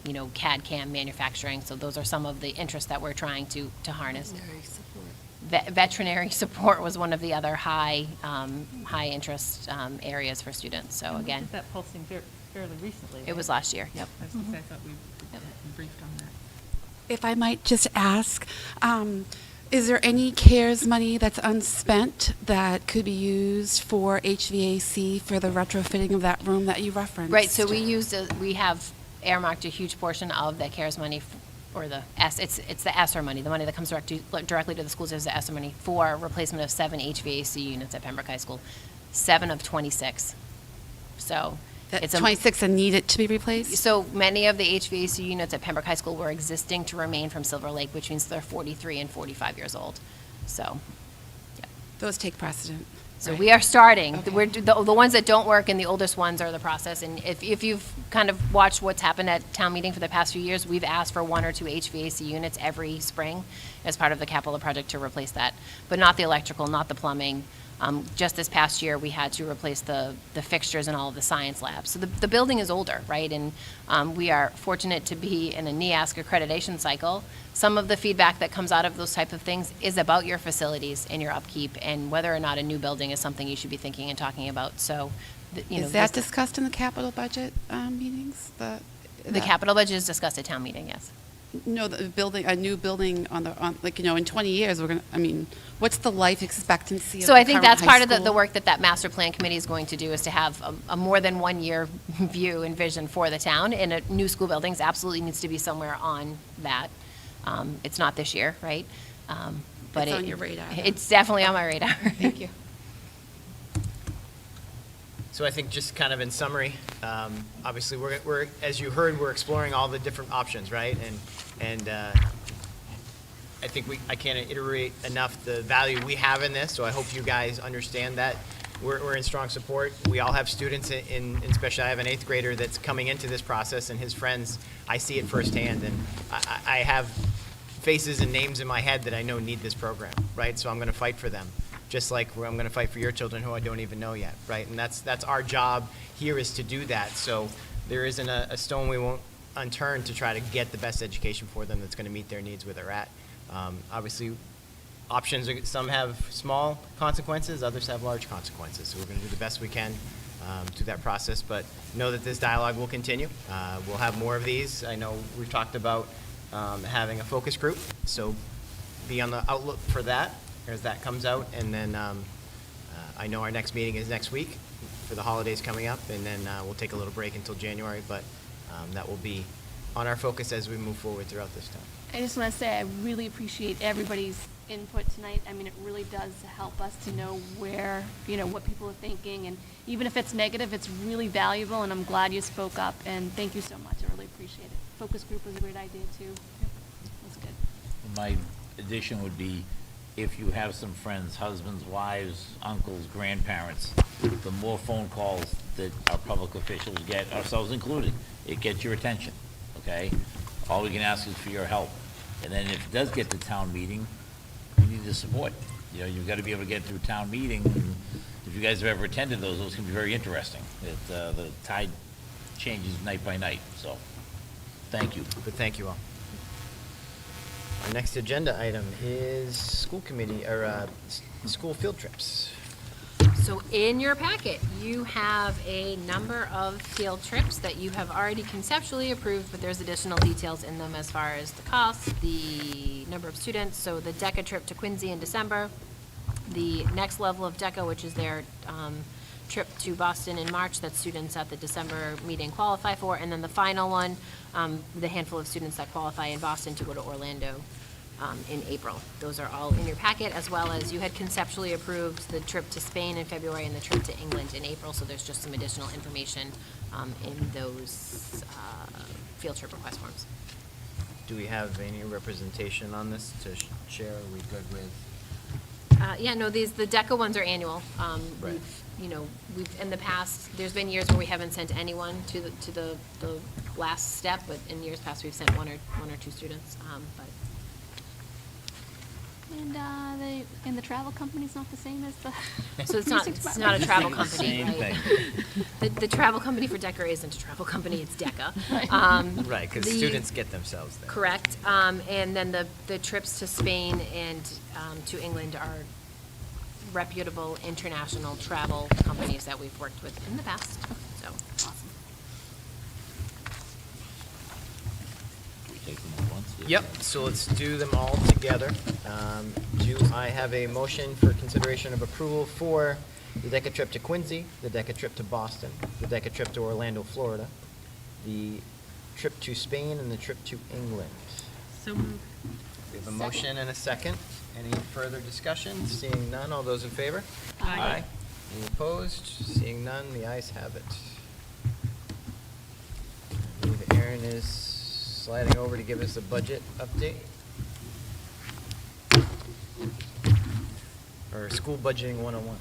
you know, CAD/CAM manufacturing. So those are some of the interests that we're trying to harness. Veterinary support was one of the other high interest areas for students. So And we again, did that pulsing fairly recently. it was last year, yep. I was gonna say, I thought we had been briefed on that. If I might just ask, is there any CARES money that's unspent that could be used for HVAC for the retrofitting of that room that you referenced? Right, so we have earmarked a huge portion of the CARES money, or the it's the ESSER money, the money that comes directly to the schools is the ESSER money, for replacement of 7 HVAC units at Pembroke High School, 7 of 26. So it's 26 and needed to be replaced? So many of the HVAC units at Pembroke High School were existing to remain from Silver Lake, which means they're 43 and 45 years old. So, yeah. Those take precedent. So right? we are starting. Okay. We're, the ones that don't work and the oldest ones are the process. And if you've kind of watched what's happened at town meeting for the past few years, we've asked for 1 or 2 HVAC units every spring as part of the capital project to replace that. But not the electrical, not the plumbing. Just this past year, we had to replace the fixtures in all of the science labs. So the building is older, right? And we are fortunate to be in a NEASC accreditation cycle. Some of the feedback that comes out of those type of things is about your facilities and your upkeep, and whether or not a new building is something you should be thinking and talking about. So, you know, Is that discussed in the capital budget meetings? the capital budget is discussed at town meeting, yes. No, the building, a new building like, you know, in 20 years, we're going to, I mean, what's the life expectancy of the So I think current that's high part of the school? work that master plan committee is going to do, is to have a more than 1 year view and vision for the town. And a new school buildings absolutely needs to be somewhere on that. It's not this year, right? But It's on your radar, though. It's definitely on my radar. Thank you. So I think just kind of in summary, obviously we're, as you heard, we're exploring all the different options, right? And I think I can't iterate enough the value we have in this, so I hope you guys understand that. We're in strong support. We all have students in especially I have an 8th grader that's coming into this process, and his friends, I see it firsthand, and I have faces and names in my head that I know need this program, right? So I'm gonna fight for them, just like I'm going to fight for your children who I don't even know yet, right? And that's our job here, is to do that. So there isn't a stone we won't unturned to try to get the best education for them that's going to meet their needs where they're at. Obviously, options, some have small consequences, others have large consequences. So we're going to do the best we can through that process, but know that this dialogue will continue. We'll have more of these. I know we've talked about having a focus group, so be on the outlook for that as that comes out. And then I know our next meeting is next week for the holidays coming up, and then we'll take a little break until January, but that will be on our focus as we move forward throughout this time. I just want to say I really appreciate everybody's input tonight. I mean, it really does help us to know where, you know, what people are thinking, and even if it's negative, it's really valuable, and I'm glad you spoke up, and thank you so much. I really appreciate it. Focus group was a great idea, too. It was good. My addition would be, if you have some friends, husbands, wives, uncles, grandparents, the more phone calls that our public officials get, ourselves included, it gets your attention, okay? All we can ask is for your help. And then if it does get to town meeting, you need the support. You know, you've got to be able to get through town meeting, and if you guys have ever attended those can be very interesting. The tide changes night by night, so, thank you. But thank you all. Our next agenda item is school committee, or school field trips. So in your packet, you have a number of field trips that you have already conceptually approved, but there's additional details in them as far as the cost, the number of students. So the DECA trip to Quincy in December, the next level of DECA, which is their trip to Boston in March that students at the December meeting qualify for, and then the final one, the handful of students that qualify in Boston to go to Orlando in April. Those are all in your packet, as well as you had conceptually approved the trip to Spain in February and the trip to England in April, so there's just some additional information in those field trip request forms. Do we have any representation on this to share? Are we good with? Yeah, no, the DECA ones are annual. Right. We've, in the past, there's been years where we haven't sent anyone to the last step, but in years past, we've sent one or two students, but. And the travel company's not the same as the. So it's not a travel company, Same right? thing. The travel company for DECA isn't a travel company, it's DECA. Right, because students get themselves there. Correct, and then the trips to Spain and to England are reputable international travel companies that we've worked with in the past, so. Awesome. Take them at once. Yep, so let's do them all together. Do I have a motion for consideration of approval for the DECA trip to Quincy, the DECA trip to Boston, the DECA trip to Orlando, Florida, the trip to Spain, and the trip to England? So moved. We have a motion and a second. Any further discussion? Seeing none, all those in favor? Aye. Any opposed? Seeing none, the ayes have it. I believe Aaron is sliding over to give us a budget update. Or school budgeting 101.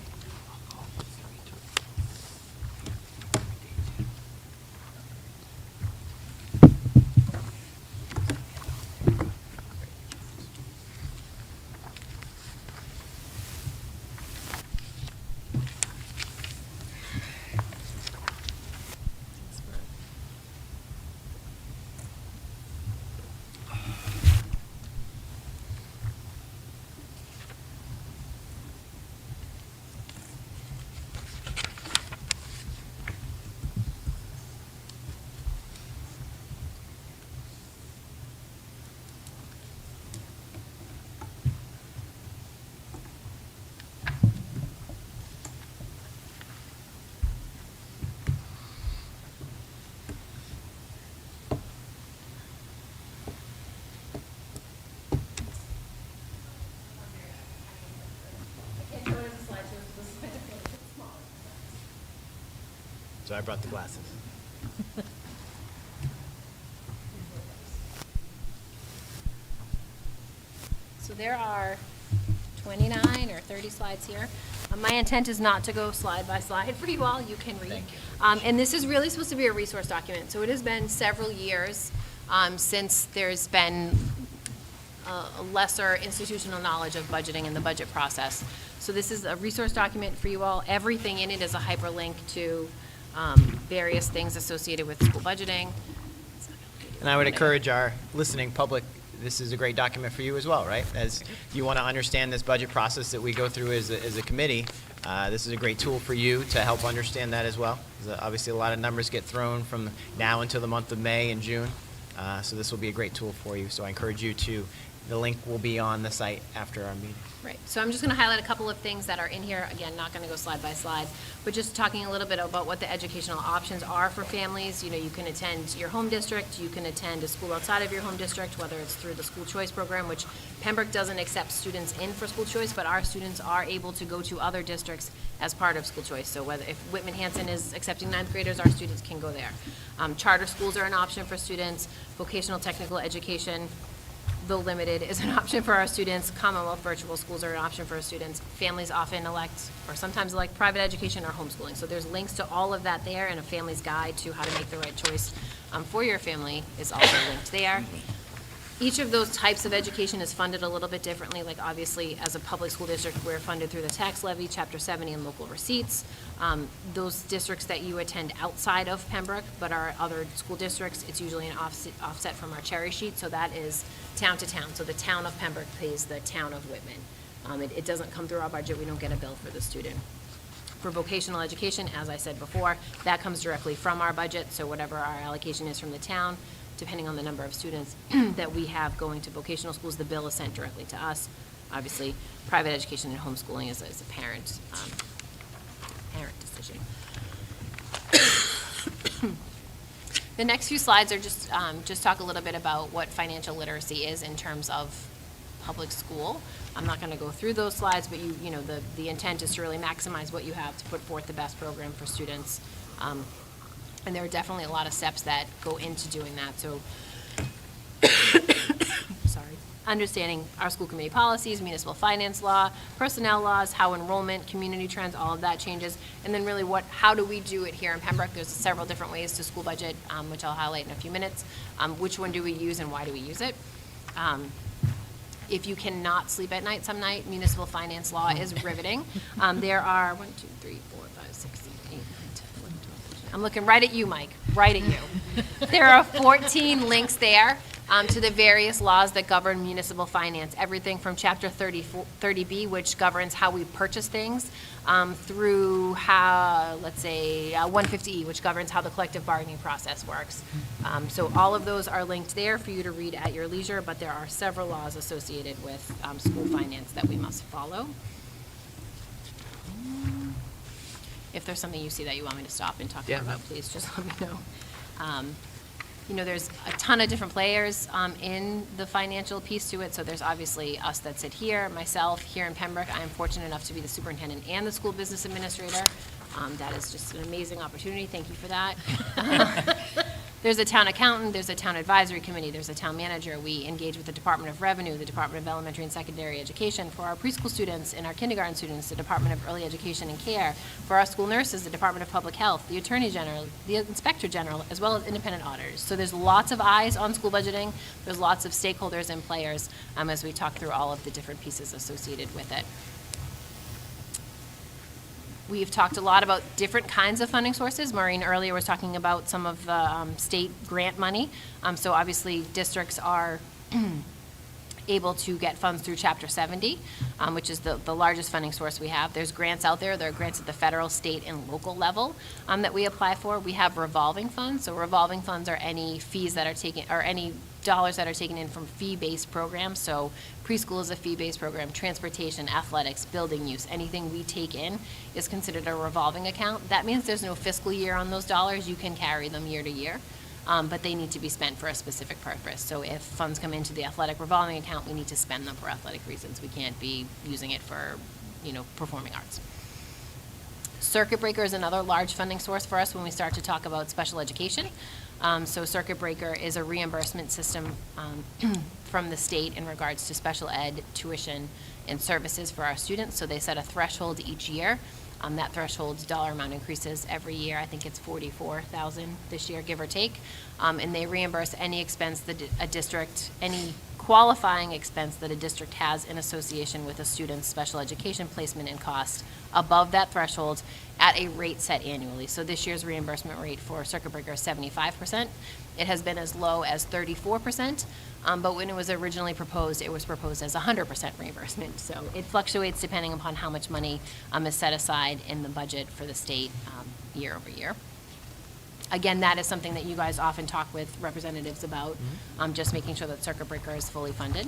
So I brought the glasses. So there are 29 or 30 slides here. My intent is not to go slide by slide for you all, you can read. Thank you. And this is really supposed to be a resource document, so it has been several years since there's been a lesser institutional knowledge of budgeting and the budget process. So this is a resource document for you all. Everything in it is a hyperlink to various things associated with school budgeting. And I would encourage our listening public, this is a great document for you as well, right? As you want to understand this budget process that we go through as a committee, this is a great tool for you to help understand that as well. 'Cause, obviously, a lot of numbers get thrown from now until the month of May and June. So this will be a great tool for you. So I encourage you to, the link will be on the site after our meeting. Right, so I'm just gonna highlight a couple of things that are in here, again, not gonna go slide by slide, but just talking a little bit about what the educational options are for families. You know, you can attend your home district, you can attend a school outside of your home district, whether it's through the school choice program, which Pembroke doesn't accept students in for school choice, but our students are able to go to other districts as part of school choice. So whether, if Whitman-Hanson is accepting ninth graders, our students can go there. Charter schools are an option for students, vocational technical education. though limited, is an option for our students. Commonwealth virtual schools are an option for our students. Families often elect, or sometimes elect, private education or homeschooling. So there's links to all of that there, and a family's guide to how to make the right choice for your family is also linked there. Each of those types of education is funded a little bit differently. Like, obviously, as a public school district, we're funded through the tax levy, Chapter 70, and local receipts. Those districts that you attend outside of Pembroke, but are other school districts, it's usually an offset from our cherry sheet, so that is town to town. So the town of Pembroke pays the town of Whitman. It doesn't come through our budget. We don't get a bill for the student. For vocational education, as I said before, that comes directly from our budget, so whatever our allocation is from the town, depending on the number of students that we have going to vocational schools, the bill is sent directly to us. Obviously, private education and homeschooling is a parent decision. The next few slides are just talk a little bit about what financial literacy is in terms of public school. I'm not going to go through those slides, but the intent is to really maximize what you have to put forth the best program for students. And there are definitely a lot of steps that go into doing that. So, understanding our school committee policies, municipal finance law, personnel laws, how enrollment, community trends, all of that changes. And then really how do we do it here in Pembroke? There's several different ways to school budget, which I'll highlight in a few minutes. Which one do we use and why do we use it? If you cannot sleep at night some night, municipal finance law is riveting. There are 1, 2, 3, 4, 5, 6, 7, 8, 9, 10, 11, 12, 13. I'm looking right at you, Mike, right at you. There are 14 links there to the various laws that govern municipal finance. Everything from Chapter 30B, which governs how we purchase things, through let's say 150E, which governs how the collective bargaining process works. So all of those are linked there for you to read at your leisure, but there are several laws associated with school finance that we must follow. If there's something you see that you want me to stop and talk more about, please just let me know. There's a ton of different players in the financial piece to it. So there's obviously us that sit here, myself here in Pembroke. I am fortunate enough to be the superintendent and the school business administrator. That is just an amazing opportunity. Thank you for that. There's a town accountant, there's a town advisory committee, there's a town manager. We engage with the Department of Revenue, the Department of Elementary and Secondary Education, for our preschool students and our kindergarten students, the Department of Early Education and Care, for our school nurses, the Department of Public Health, the Attorney General, the Inspector General, as well as independent auditors. So there's lots of eyes on school budgeting. There's lots of stakeholders and players as we talk through all of the different pieces associated with it. We've talked a lot about different kinds of funding sources. Maureen earlier was talking about some of the state grant money. So obviously districts are able to get funds through Chapter 70, which is the largest funding source we have. There's grants out there. There are grants at the federal, state, and local level that we apply for. We have revolving funds. So revolving funds are any fees that are taken, or any dollars that are taken in from fee-based programs. So preschool is a fee-based program, transportation, athletics, building use, anything we take in is considered a revolving account. That means there's no fiscal year on those dollars. You can carry them year to year, but they need to be spent for a specific purpose. So if funds come into the athletic revolving account, we need to spend them for athletic reasons. We can't be using it for, performing arts. Circuit breaker is another large funding source for us when we start to talk about special education. So circuit breaker is a reimbursement system from the state in regards to special ed tuition and services for our students. So they set a threshold each year. That threshold's dollar amount increases every year. I think it's $44,000 this year, give or take. And they reimburse any expense that any qualifying expense that a district has in association with a student's special education placement and cost above that threshold at a rate set annually. So this year's reimbursement rate for circuit breaker is 75%. It has been as low as 34%, but when it was originally proposed, it was proposed as 100% reimbursement. So it fluctuates depending upon how much money is set aside in the budget for the state year over year. Again, that is something that you guys often talk with representatives about, just making sure that circuit breaker is fully funded.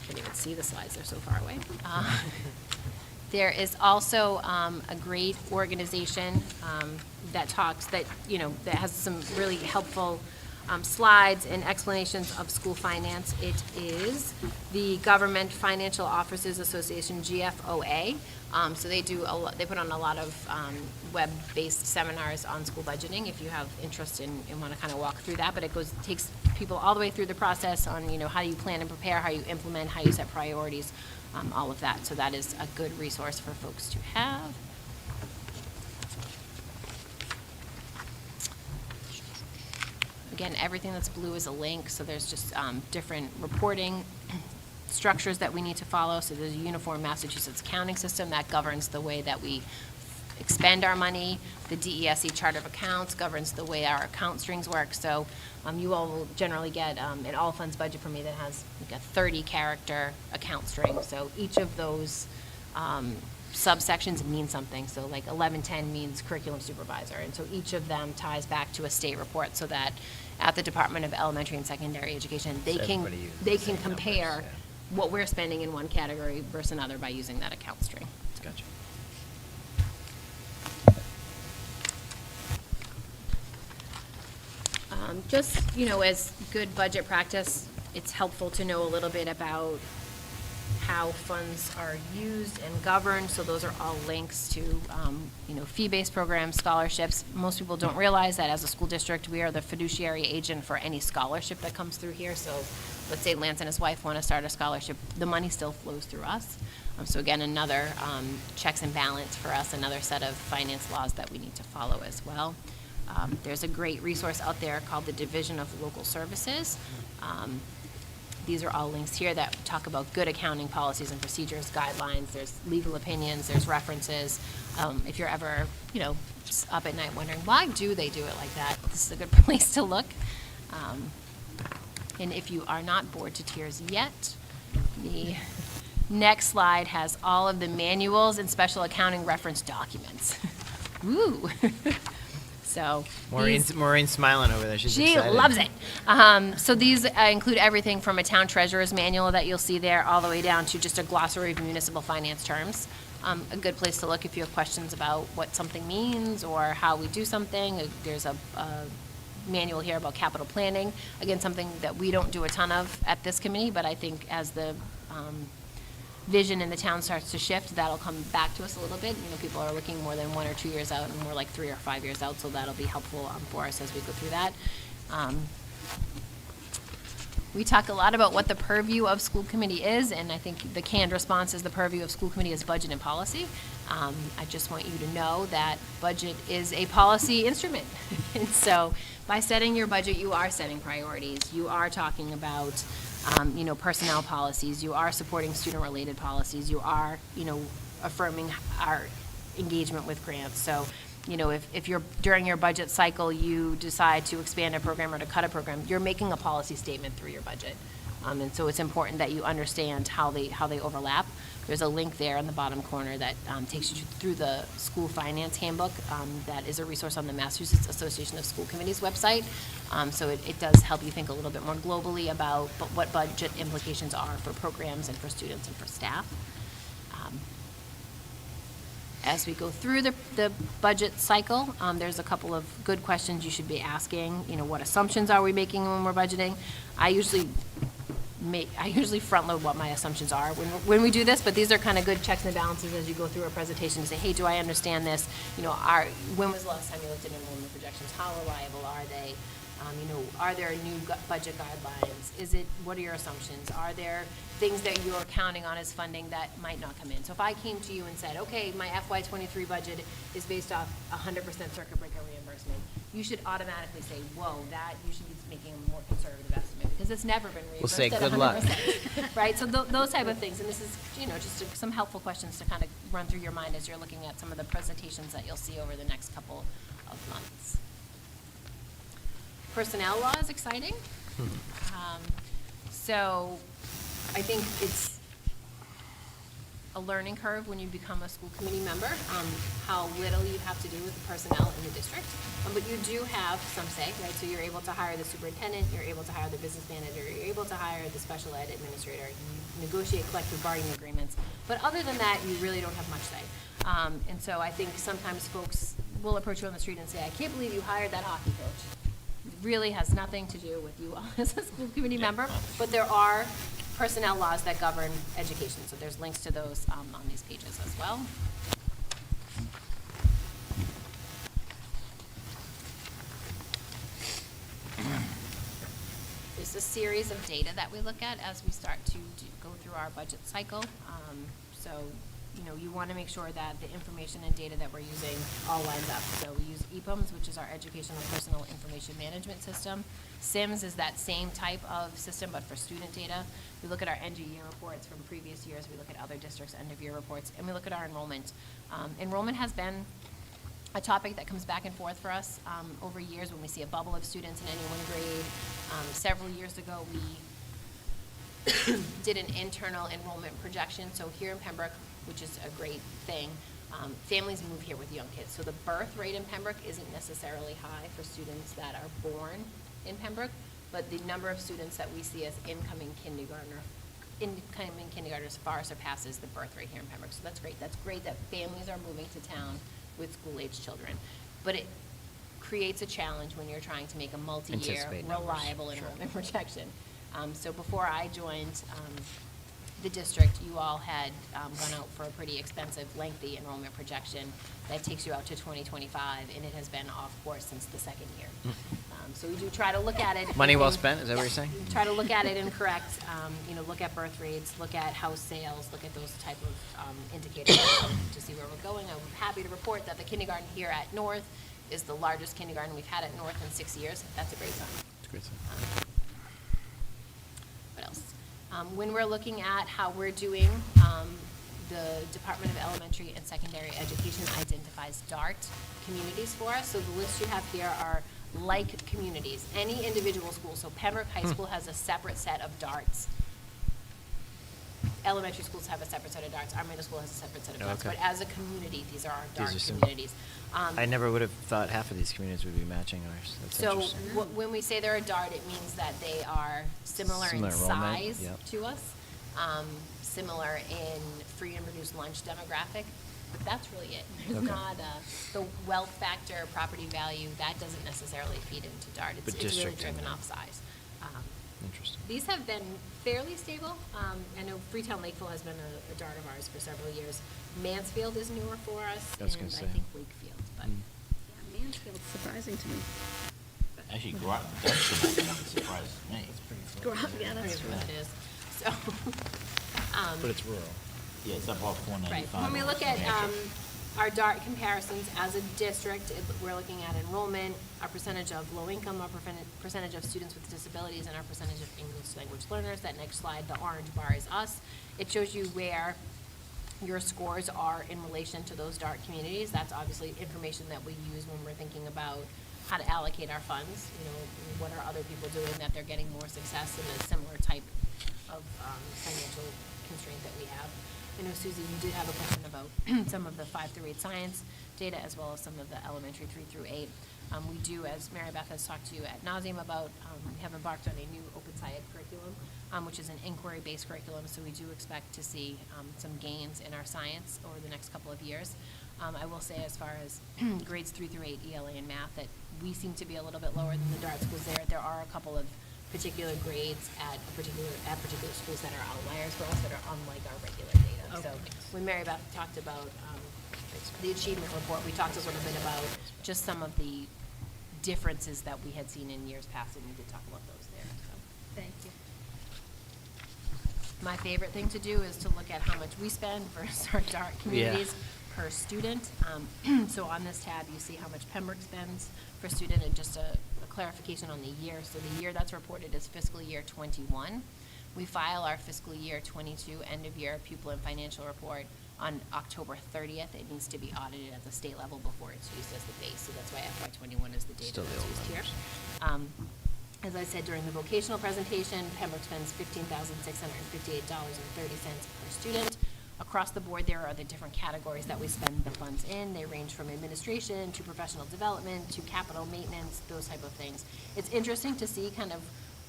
Can't even see the slides, they're so far away. There is also a great organization that has some really helpful slides and explanations of school finance. It is the Government Financial Officers Association, GFOA. So they put on a lot of web-based seminars on school budgeting, if you have interest in want to kind of walk through that. But it takes people all the way through the process on, how you plan and prepare, how you implement, how you set priorities, all of that. So that is a good resource for folks to have. Again, everything that's blue is a link, so there's just different reporting structures that we need to follow. So there's a uniform Massachusetts accounting system that governs the way that we expend our money. The DESE Chart of Accounts governs the way our account strings work. So you all will generally get an all funds budget from me that has like a 30-character account string. So each of those subsections mean something. So like 1110 means curriculum supervisor. And so each of them ties back to a state report so that at the Department of Elementary and Secondary Education, they can compare what we're spending in one category versus another by using that account string. So. Gotcha. Just, as good budget practice, it's helpful to know a little bit about how funds are used and governed. So those are all links to, fee-based programs, scholarships. Most people don't realize that as a school district, we are the fiduciary agent for any scholarship that comes through here. So let's say Lance and his wife want to start a scholarship, the money still flows through us. So again, another checks and balance for us, another set of finance laws that we need to follow as well. There's a great resource out there called the Division of Local Services. These are all links here that talk about good accounting policies and procedures, guidelines. There's legal opinions, there's references. If you're ever, up at night wondering, why do they do it like that? This is a good place to look. And if you are not bored to tears yet, the next slide has all of the manuals and special accounting reference documents. Woo! So Maureen's smiling over there. She's she excited. loves it. So these include everything from a town treasurer's manual that you'll see there all the way down to just a glossary of municipal finance terms. A good place to look if you have questions about what something means or how we do something. There's a manual here about capital planning. Again, something that we don't do a ton of at this committee, but I think as the vision in the town starts to shift, that'll come back to us a little bit. People are looking more than 1 or 2 years out and more like 3 or 5 years out, so that'll be helpful for us as we go through that. We talk a lot about what the purview of school committee is, and I think the canned response is the purview of school committee is budget and policy. I just want you to know that budget is a policy instrument. And so by setting your budget, you are setting priorities. You are talking about personnel policies, you are supporting student-related policies, you are, affirming our engagement with grants. So, if you're, during your budget cycle, you decide to expand a program or to cut a program, you're making a policy statement through your budget. And so it's important that you understand how they overlap. There's a link there in the bottom corner that takes you through the school finance handbook. That is a resource on the Massachusetts Association of School Committees website. So it does help you think a little bit more globally about what budget implications are for programs and for students and for staff. As we go through the budget cycle, there's a couple of good questions you should be asking. What assumptions are we making when we're budgeting? I usually front load what my assumptions are when we do this, but these are kind of good checks and balances as you go through a presentation to say, hey, do I understand this? When was the last time you looked at enrollment projections? How reliable are they? Are there new budget guidelines? What are your assumptions? Are there things that you're counting on as funding that might not come in? So if I came to you and said, okay, my FY23 budget is based off 100% circuit breaker reimbursement, you should automatically say, whoa, that you should be making a more conservative estimate because it's never been reimbursed We'll say, at good 100%. luck. Right, so those type of things, and this is, just some helpful questions to kind of run through your mind as you're looking at some of the presentations that you'll see over the next couple of months. Personnel law is exciting. So I think it's a learning curve when you become a school committee member, how little you have to do with the personnel in the district. But you do have some say, right? So you're able to hire the superintendent, you're able to hire the business manager, you're able to hire the special ed administrator, you negotiate collective bargaining agreements. But other than that, you really don't have much say. And so I think sometimes folks will approach you on the street and say, I can't believe you hired that hockey coach. really has nothing to do with you all as a school committee member, but there are personnel laws that govern education, so there's links to those on these pages as well. There's a series of data that we look at as we start to go through our budget cycle. So, you know, you want to make sure that the information and data that we're using all lines up. So we use EPUMS, which is our Educational Personal Information Management System. SIMS is that same type of system, but for student data. We look at our end-of-year reports from previous years. We look at other districts' end-of-year reports, and we look at our enrollment. Enrollment has been a topic that comes back and forth for us over years when we see a bubble of students in any one grade. Several years ago, we did an internal enrollment projection. So here in Pembroke, which is a great thing, families move here with young kids. So the birth rate in Pembroke isn't necessarily high for students that are born in Pembroke, but the number of students that we see as incoming kindergartners far surpasses the birth rate here in Pembroke. So that's great. That's great that families are moving to town with school-age children. But it creates a challenge when you're trying to make a multi-year, Anticipate numbers. reliable enrollment projection. So before I joined the district, you all had gone out for a pretty expensive, lengthy enrollment projection that takes you out to 2025, and it has been off course since the second year. So we do try to look at it. Money well and- spent, is that what you're saying? Try to look at it and correct, look at birth rates, look at house sales, look at those type of indicators to see where we're going. I'm happy to report that the kindergarten here at North is the largest kindergarten we've had at North in 6 years. That's a great sign. It's a great sign. What else? When we're looking at how we're doing, the Department of Elementary and Secondary Education identifies DART communities for us. So the list you have here are like communities. Any individual school, so Pembroke High School has a separate set of DARTs. Elementary schools have a separate set of DARTs. Our middle school has a separate set of DARTs. Okay. But as a community, these are our These DART are sim- communities. I never would have thought half of these communities would be matching ours. That's So interesting. when we say they're a DART, it means that they are similar in Similar enrollment, size yep. to us, similar in free and reduced lunch demographic, but that's really it. There's Okay. not the wealth factor, property value, that doesn't necessarily feed into DART. But It's really district driven and- off size. Interesting. These have been fairly stable. I know Freetown Lakeville has been a DART of ours for several years. Mansfield is newer for us, I was and gonna I say. think Wakefield, but. Yeah, Mansfield's surprising to me. Actually, Groton, that's the one that surprises me. Yeah, that's Pretty true. much it is. So, But it's rural. Yeah, it's about 495. right, when we look at New Hampshire. our DART comparisons as a district, we're looking at enrollment, our percentage of low income, our percentage of students with disabilities, and our percentage of English language learners. That next slide, the orange bar is us. It shows you where your scores are in relation to those DART communities. That's obviously information that we use when we're thinking about how to allocate our funds. You know, what are other people doing that they're getting more success in a similar type of financial constraint that we have. I know, Susie, you did have a question about some of the 5 through 8 science data as well as some of the elementary 3 through 8. We do, as Mary Beth has talked to you ad nauseum about, we have embarked on a new Open Science curriculum, which is an inquiry-based curriculum, so we do expect to see some gains in our science over the next couple of years. I will say, as far as grades 3 through 8 ELA and math, that we seem to be a little bit lower than the DART schools there. There are a couple of particular grades at particular schools that are outliers for us that are unlike our regular data. So when Mary Beth talked about the achievement report, we talked a little bit about just some of the differences that we had seen in years past, and we did talk about those there. So. Thank you. My favorite thing to do is to look at how much we spend versus our DART communities per student. So on this tab, you see how much Pembroke spends per student, and just a clarification on the year. So the year that's reported is fiscal year 21. We file our fiscal year 22 end of year pupil and financial report on October 30th. It needs to be audited at the state level before it's used as the base. So that's why FY21 is the data Still the that's old used here. numbers. As I said during the vocational presentation, Pembroke spends $15,658.30 per student. Across the board, there are the different categories that we spend the funds in. They range from administration to professional development to capital maintenance, those type of things. It's interesting to see kind of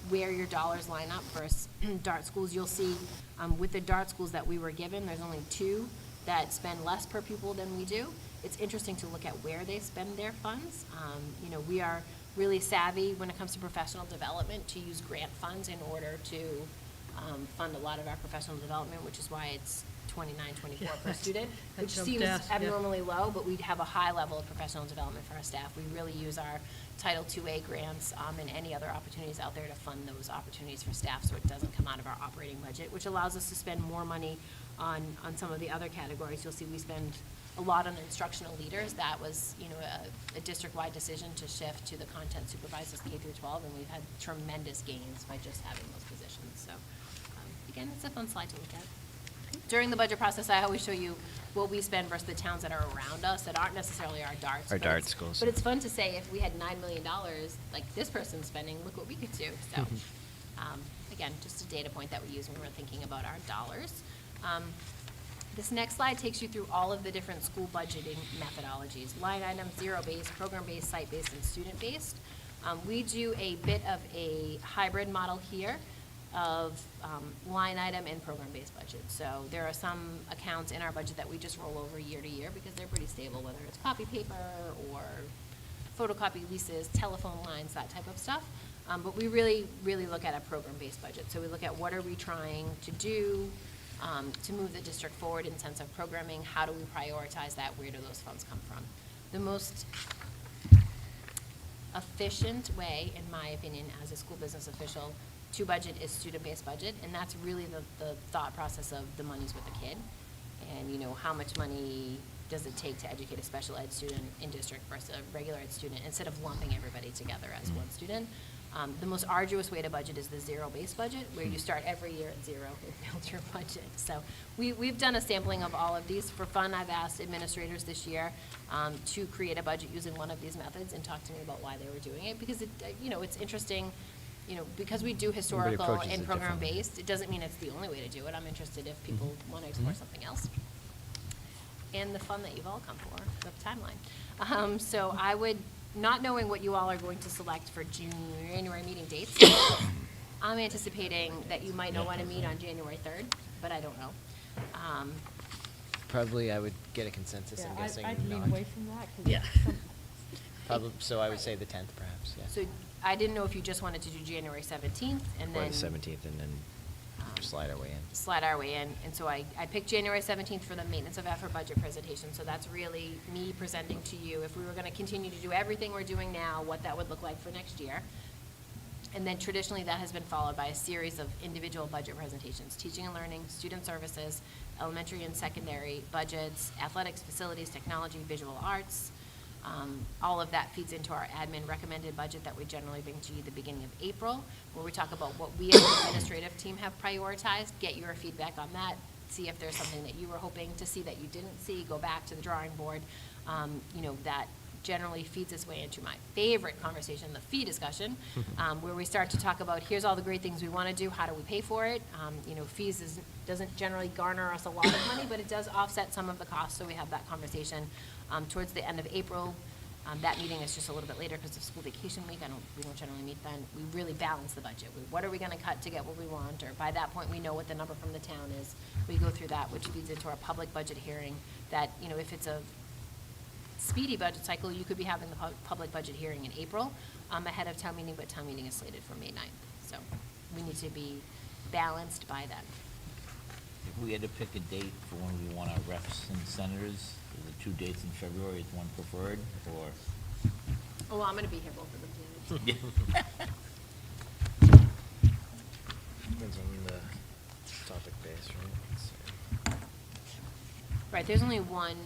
where your dollars line up versus DART schools. You'll see with the DART schools that we were given, there's only 2 that spend less per pupil than we do. It's interesting to look at where they spend their funds. We are really savvy when it comes to professional development to use grant funds in order to fund a lot of our professional development, which is why it's 29, 24 per student, That which jumped seems out, yeah. abnormally low, but we'd have a high level of professional development for our staff. We really use our Title IIA grants and any other opportunities out there to fund those opportunities for staff, so it doesn't come out of our operating budget, which allows us to spend more money on some of the other categories. You'll see we spend a lot on instructional leaders. That was, a district-wide decision to shift to the content supervisors K through 12, and we've had tremendous gains by just having those positions. So, again, it's a fun slide to look at. During the budget process, I always show you what we spend versus the towns that are around us that aren't necessarily our darts. Our but dart it's- schools. But it's fun to say, if we had $9 million, like this person's spending, look what we could do. So, again, just a data point that we use when we're thinking about our dollars. This next slide takes you through all of the different school budgeting methodologies: line item, zero-based, program-based, site-based, and student-based. We do a bit of a hybrid model here of line item and program-based budget. So there are some accounts in our budget that we just roll over year to year because they're pretty stable, whether it's copy paper or photocopy leases, telephone lines, that type of stuff. But we really, really look at a program-based budget. So we look at what are we trying to do to move the district forward in sense of programming, how do we prioritize that, where do those funds come from? The most efficient way, in my opinion, as a school business official, to budget is student-based budget, and that's really the thought process of the money's with the kid. And, how much money does it take to educate a special ed student in district versus a regular ed student, instead of lumping everybody together as one student. The most arduous way to budget is the zero-based budget, where you start every year at zero and build your budget. So we've done a sampling of all of these. For fun, I've asked administrators this year to create a budget using one of these methods and talk to me about why they were doing it, because it's interesting. Because we do historical approaches and it differently. program-based, it doesn't mean it's the only way to do it. I'm interested if people want to explore something else. And the fun that you've all come for, the timeline. So I would, not knowing what you all are going to select for January meeting dates, I'm anticipating that you might not want to meet on January 3rd, but I don't know. Probably I would get a consensus, I'm guessing I'd lean not. away from that, Yeah. Probably, so I would say the 10th perhaps, yeah. So I didn't know if you just wanted to do January 17th and then. Or the 17th and then slide our way in. Slide our way in. And so I picked January 17th for the maintenance of effort budget presentation. So that's really me presenting to you, if we were going to continue to do everything we're doing now, what that would look like for next year. And then traditionally, that has been followed by a series of individual budget presentations: teaching and learning, student services, elementary and secondary budgets, athletics, facilities, technology, visual arts. All of that feeds into our admin recommended budget that we generally bring to you the beginning of April, where we talk about what we as an administrative team have prioritized, get your feedback on that, see if there's something that you were hoping to see that you didn't see, go back to the drawing board. That generally feeds its way into my favorite conversation, the fee discussion, where we start to talk about, here's all the great things we want to do, how do we pay for it? Fees doesn't generally garner us a lot of money, but it does offset some of the costs, so we have that conversation towards the end of April. That meeting is just a little bit later because of school vacation week. We don't generally meet then. We really balance the budget. What are we going to cut to get what we want? Or by that point, we know what the number from the town is. We go through that, which feeds into our public budget hearing that, if it's a speedy budget cycle, you could be having the public budget hearing in April ahead of town meeting, but town meeting is slated for May 9th. So we need to be balanced by then. If we had to pick a date for when we want our reps and senators, are the 2 dates in February, is one preferred, or? Oh, well, I'm going to be here both of them. too. Depends on the topic base, right? So- Right, there's only one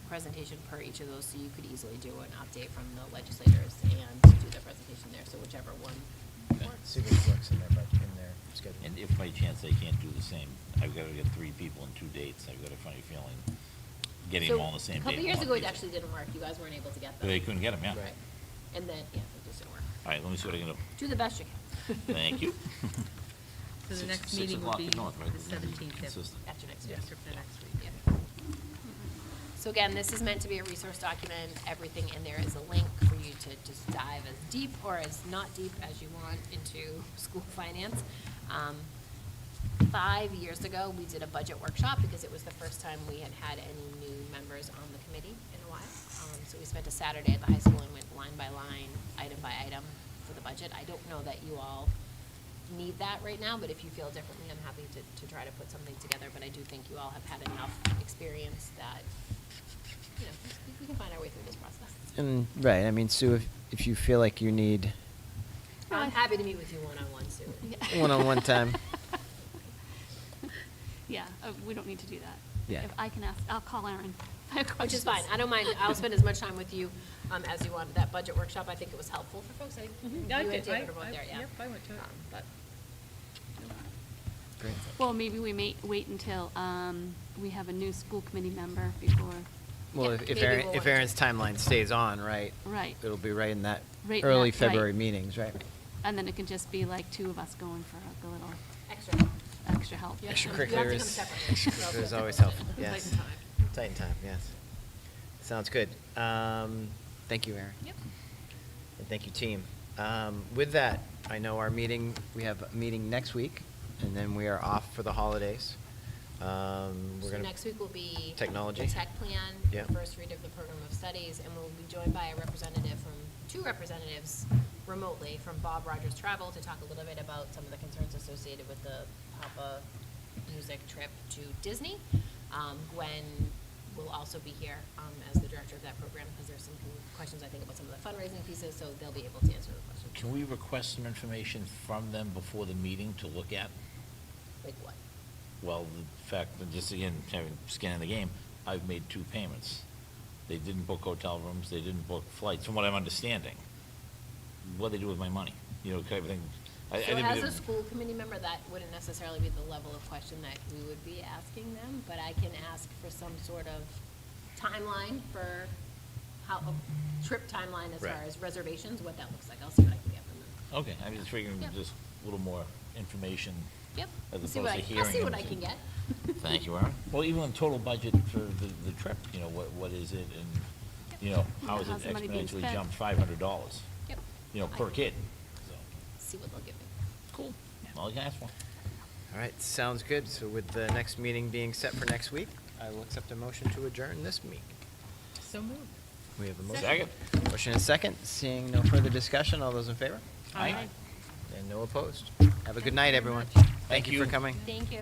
presentation per each of those, so you could easily do an update from the legislators and do the presentation there, so whichever one works. See what works in their budget, in their schedule. And if by chance they can't do the same, I've got to get 3 people in 2 dates, I've got a funny feeling getting them all on the same So, a date. couple years won't ago, be it so- actually didn't work. You guys weren't able to get them. They couldn't get them, yeah. Right. And then, yeah, it just didn't work. All right, let me see what I can do. Do the best you can. Thank you. So the Six- next 6 meeting will o'clock be at North, right? the 17th. Consistent. At your next Yes, meeting. for the next week. Yeah. So again, this is meant to be a resource document. Everything in there is a link for you to just dive as deep or as not deep as you want into school finance. 5 years ago, we did a budget workshop because it was the first time we had had any new members on the committee in a while. So we we spent a Saturday at the high school and went line by line, item by item for the budget. I don't know that you all need that right now, but if you feel differently, I'm happy to try to put something together. But I do think you all have had enough experience that, you know, we can find our way through this process. And, right, I mean, Sue, if you feel like you need I'm happy to meet with you one-on-one, Sue. Yeah. one-on-one time, Yeah, we don't need to do that. Yeah. If I can ask, I'll call Erin. Which is fine. I don't mind. I'll spend as much time with you as you want. That budget workship, I think it was helpful for folks. I think Yeah, I you and did. David are both there, yeah. Yep, I went to it. But great. Well, maybe we may wait until we have a new school committee member before, Well, Yeah, if maybe Aaron, we'll if want Aaron's timeline stays on, right? right. It'll be right in that Right in early that- right. February meetings, right? And then it can just be like two of us going for a little extra help. extra help. You have to come- you have to Extracurricular come is, separately. extracurricular is always helpful, Tighten yes. time. Tighten time, yes. Sounds good. Thank you, Aaron. Yep. And thank you, team. With that, I know our meeting, we have a meeting next week, and then we are off for the holidays. We're So gonna. next week will be Technology. the tech plan, Yep. the first read of the program of studies, and we'll be joined by a representative from, two representatives remotely from Bob Rogers Travel to talk a little bit about some of the concerns associated with the Papa music trip to Disney. Gwen will also be here as the director of that program because there's some questions, I think, about some of the fundraising pieces, so they'll be able to answer the questions. Can we request some information from them before the meeting to look at? Like what? Well, the fact that, just again, having skin in the game, I've made 2 payments. They didn't book hotel rooms, they didn't book flights, from what I'm understanding. What do they do with my money? You know, kind of thing. I So didn't- as a school committee member, that wouldn't necessarily be the level of question that we would be asking them, but I can ask for some sort of timeline for how, a trip timeline as far Right. as reservations, what that looks like. I'll see what I can get from them. Okay, I'm just figuring Yep. just a little more information. Yep. As I'll see opposed what to I- I'll hearing see what them I can say- get. Thank you, Aaron. Well, even the total budget for the trip, you know, what is it, and, you know, how is it How's the money being exponentially spent? jumped $500? Yep. You know, per kid, so, See what they'll give me. cool, all you can ask for. All right, sounds good. So with the next meeting being set for next week, I will accept a motion to adjourn this meeting. So moved. We have a motion. Second. Motion and second. Seeing no further discussion, all those in favor? Aye. And no opposed. Have a good night, everyone. Thank you for you. coming. Thank you.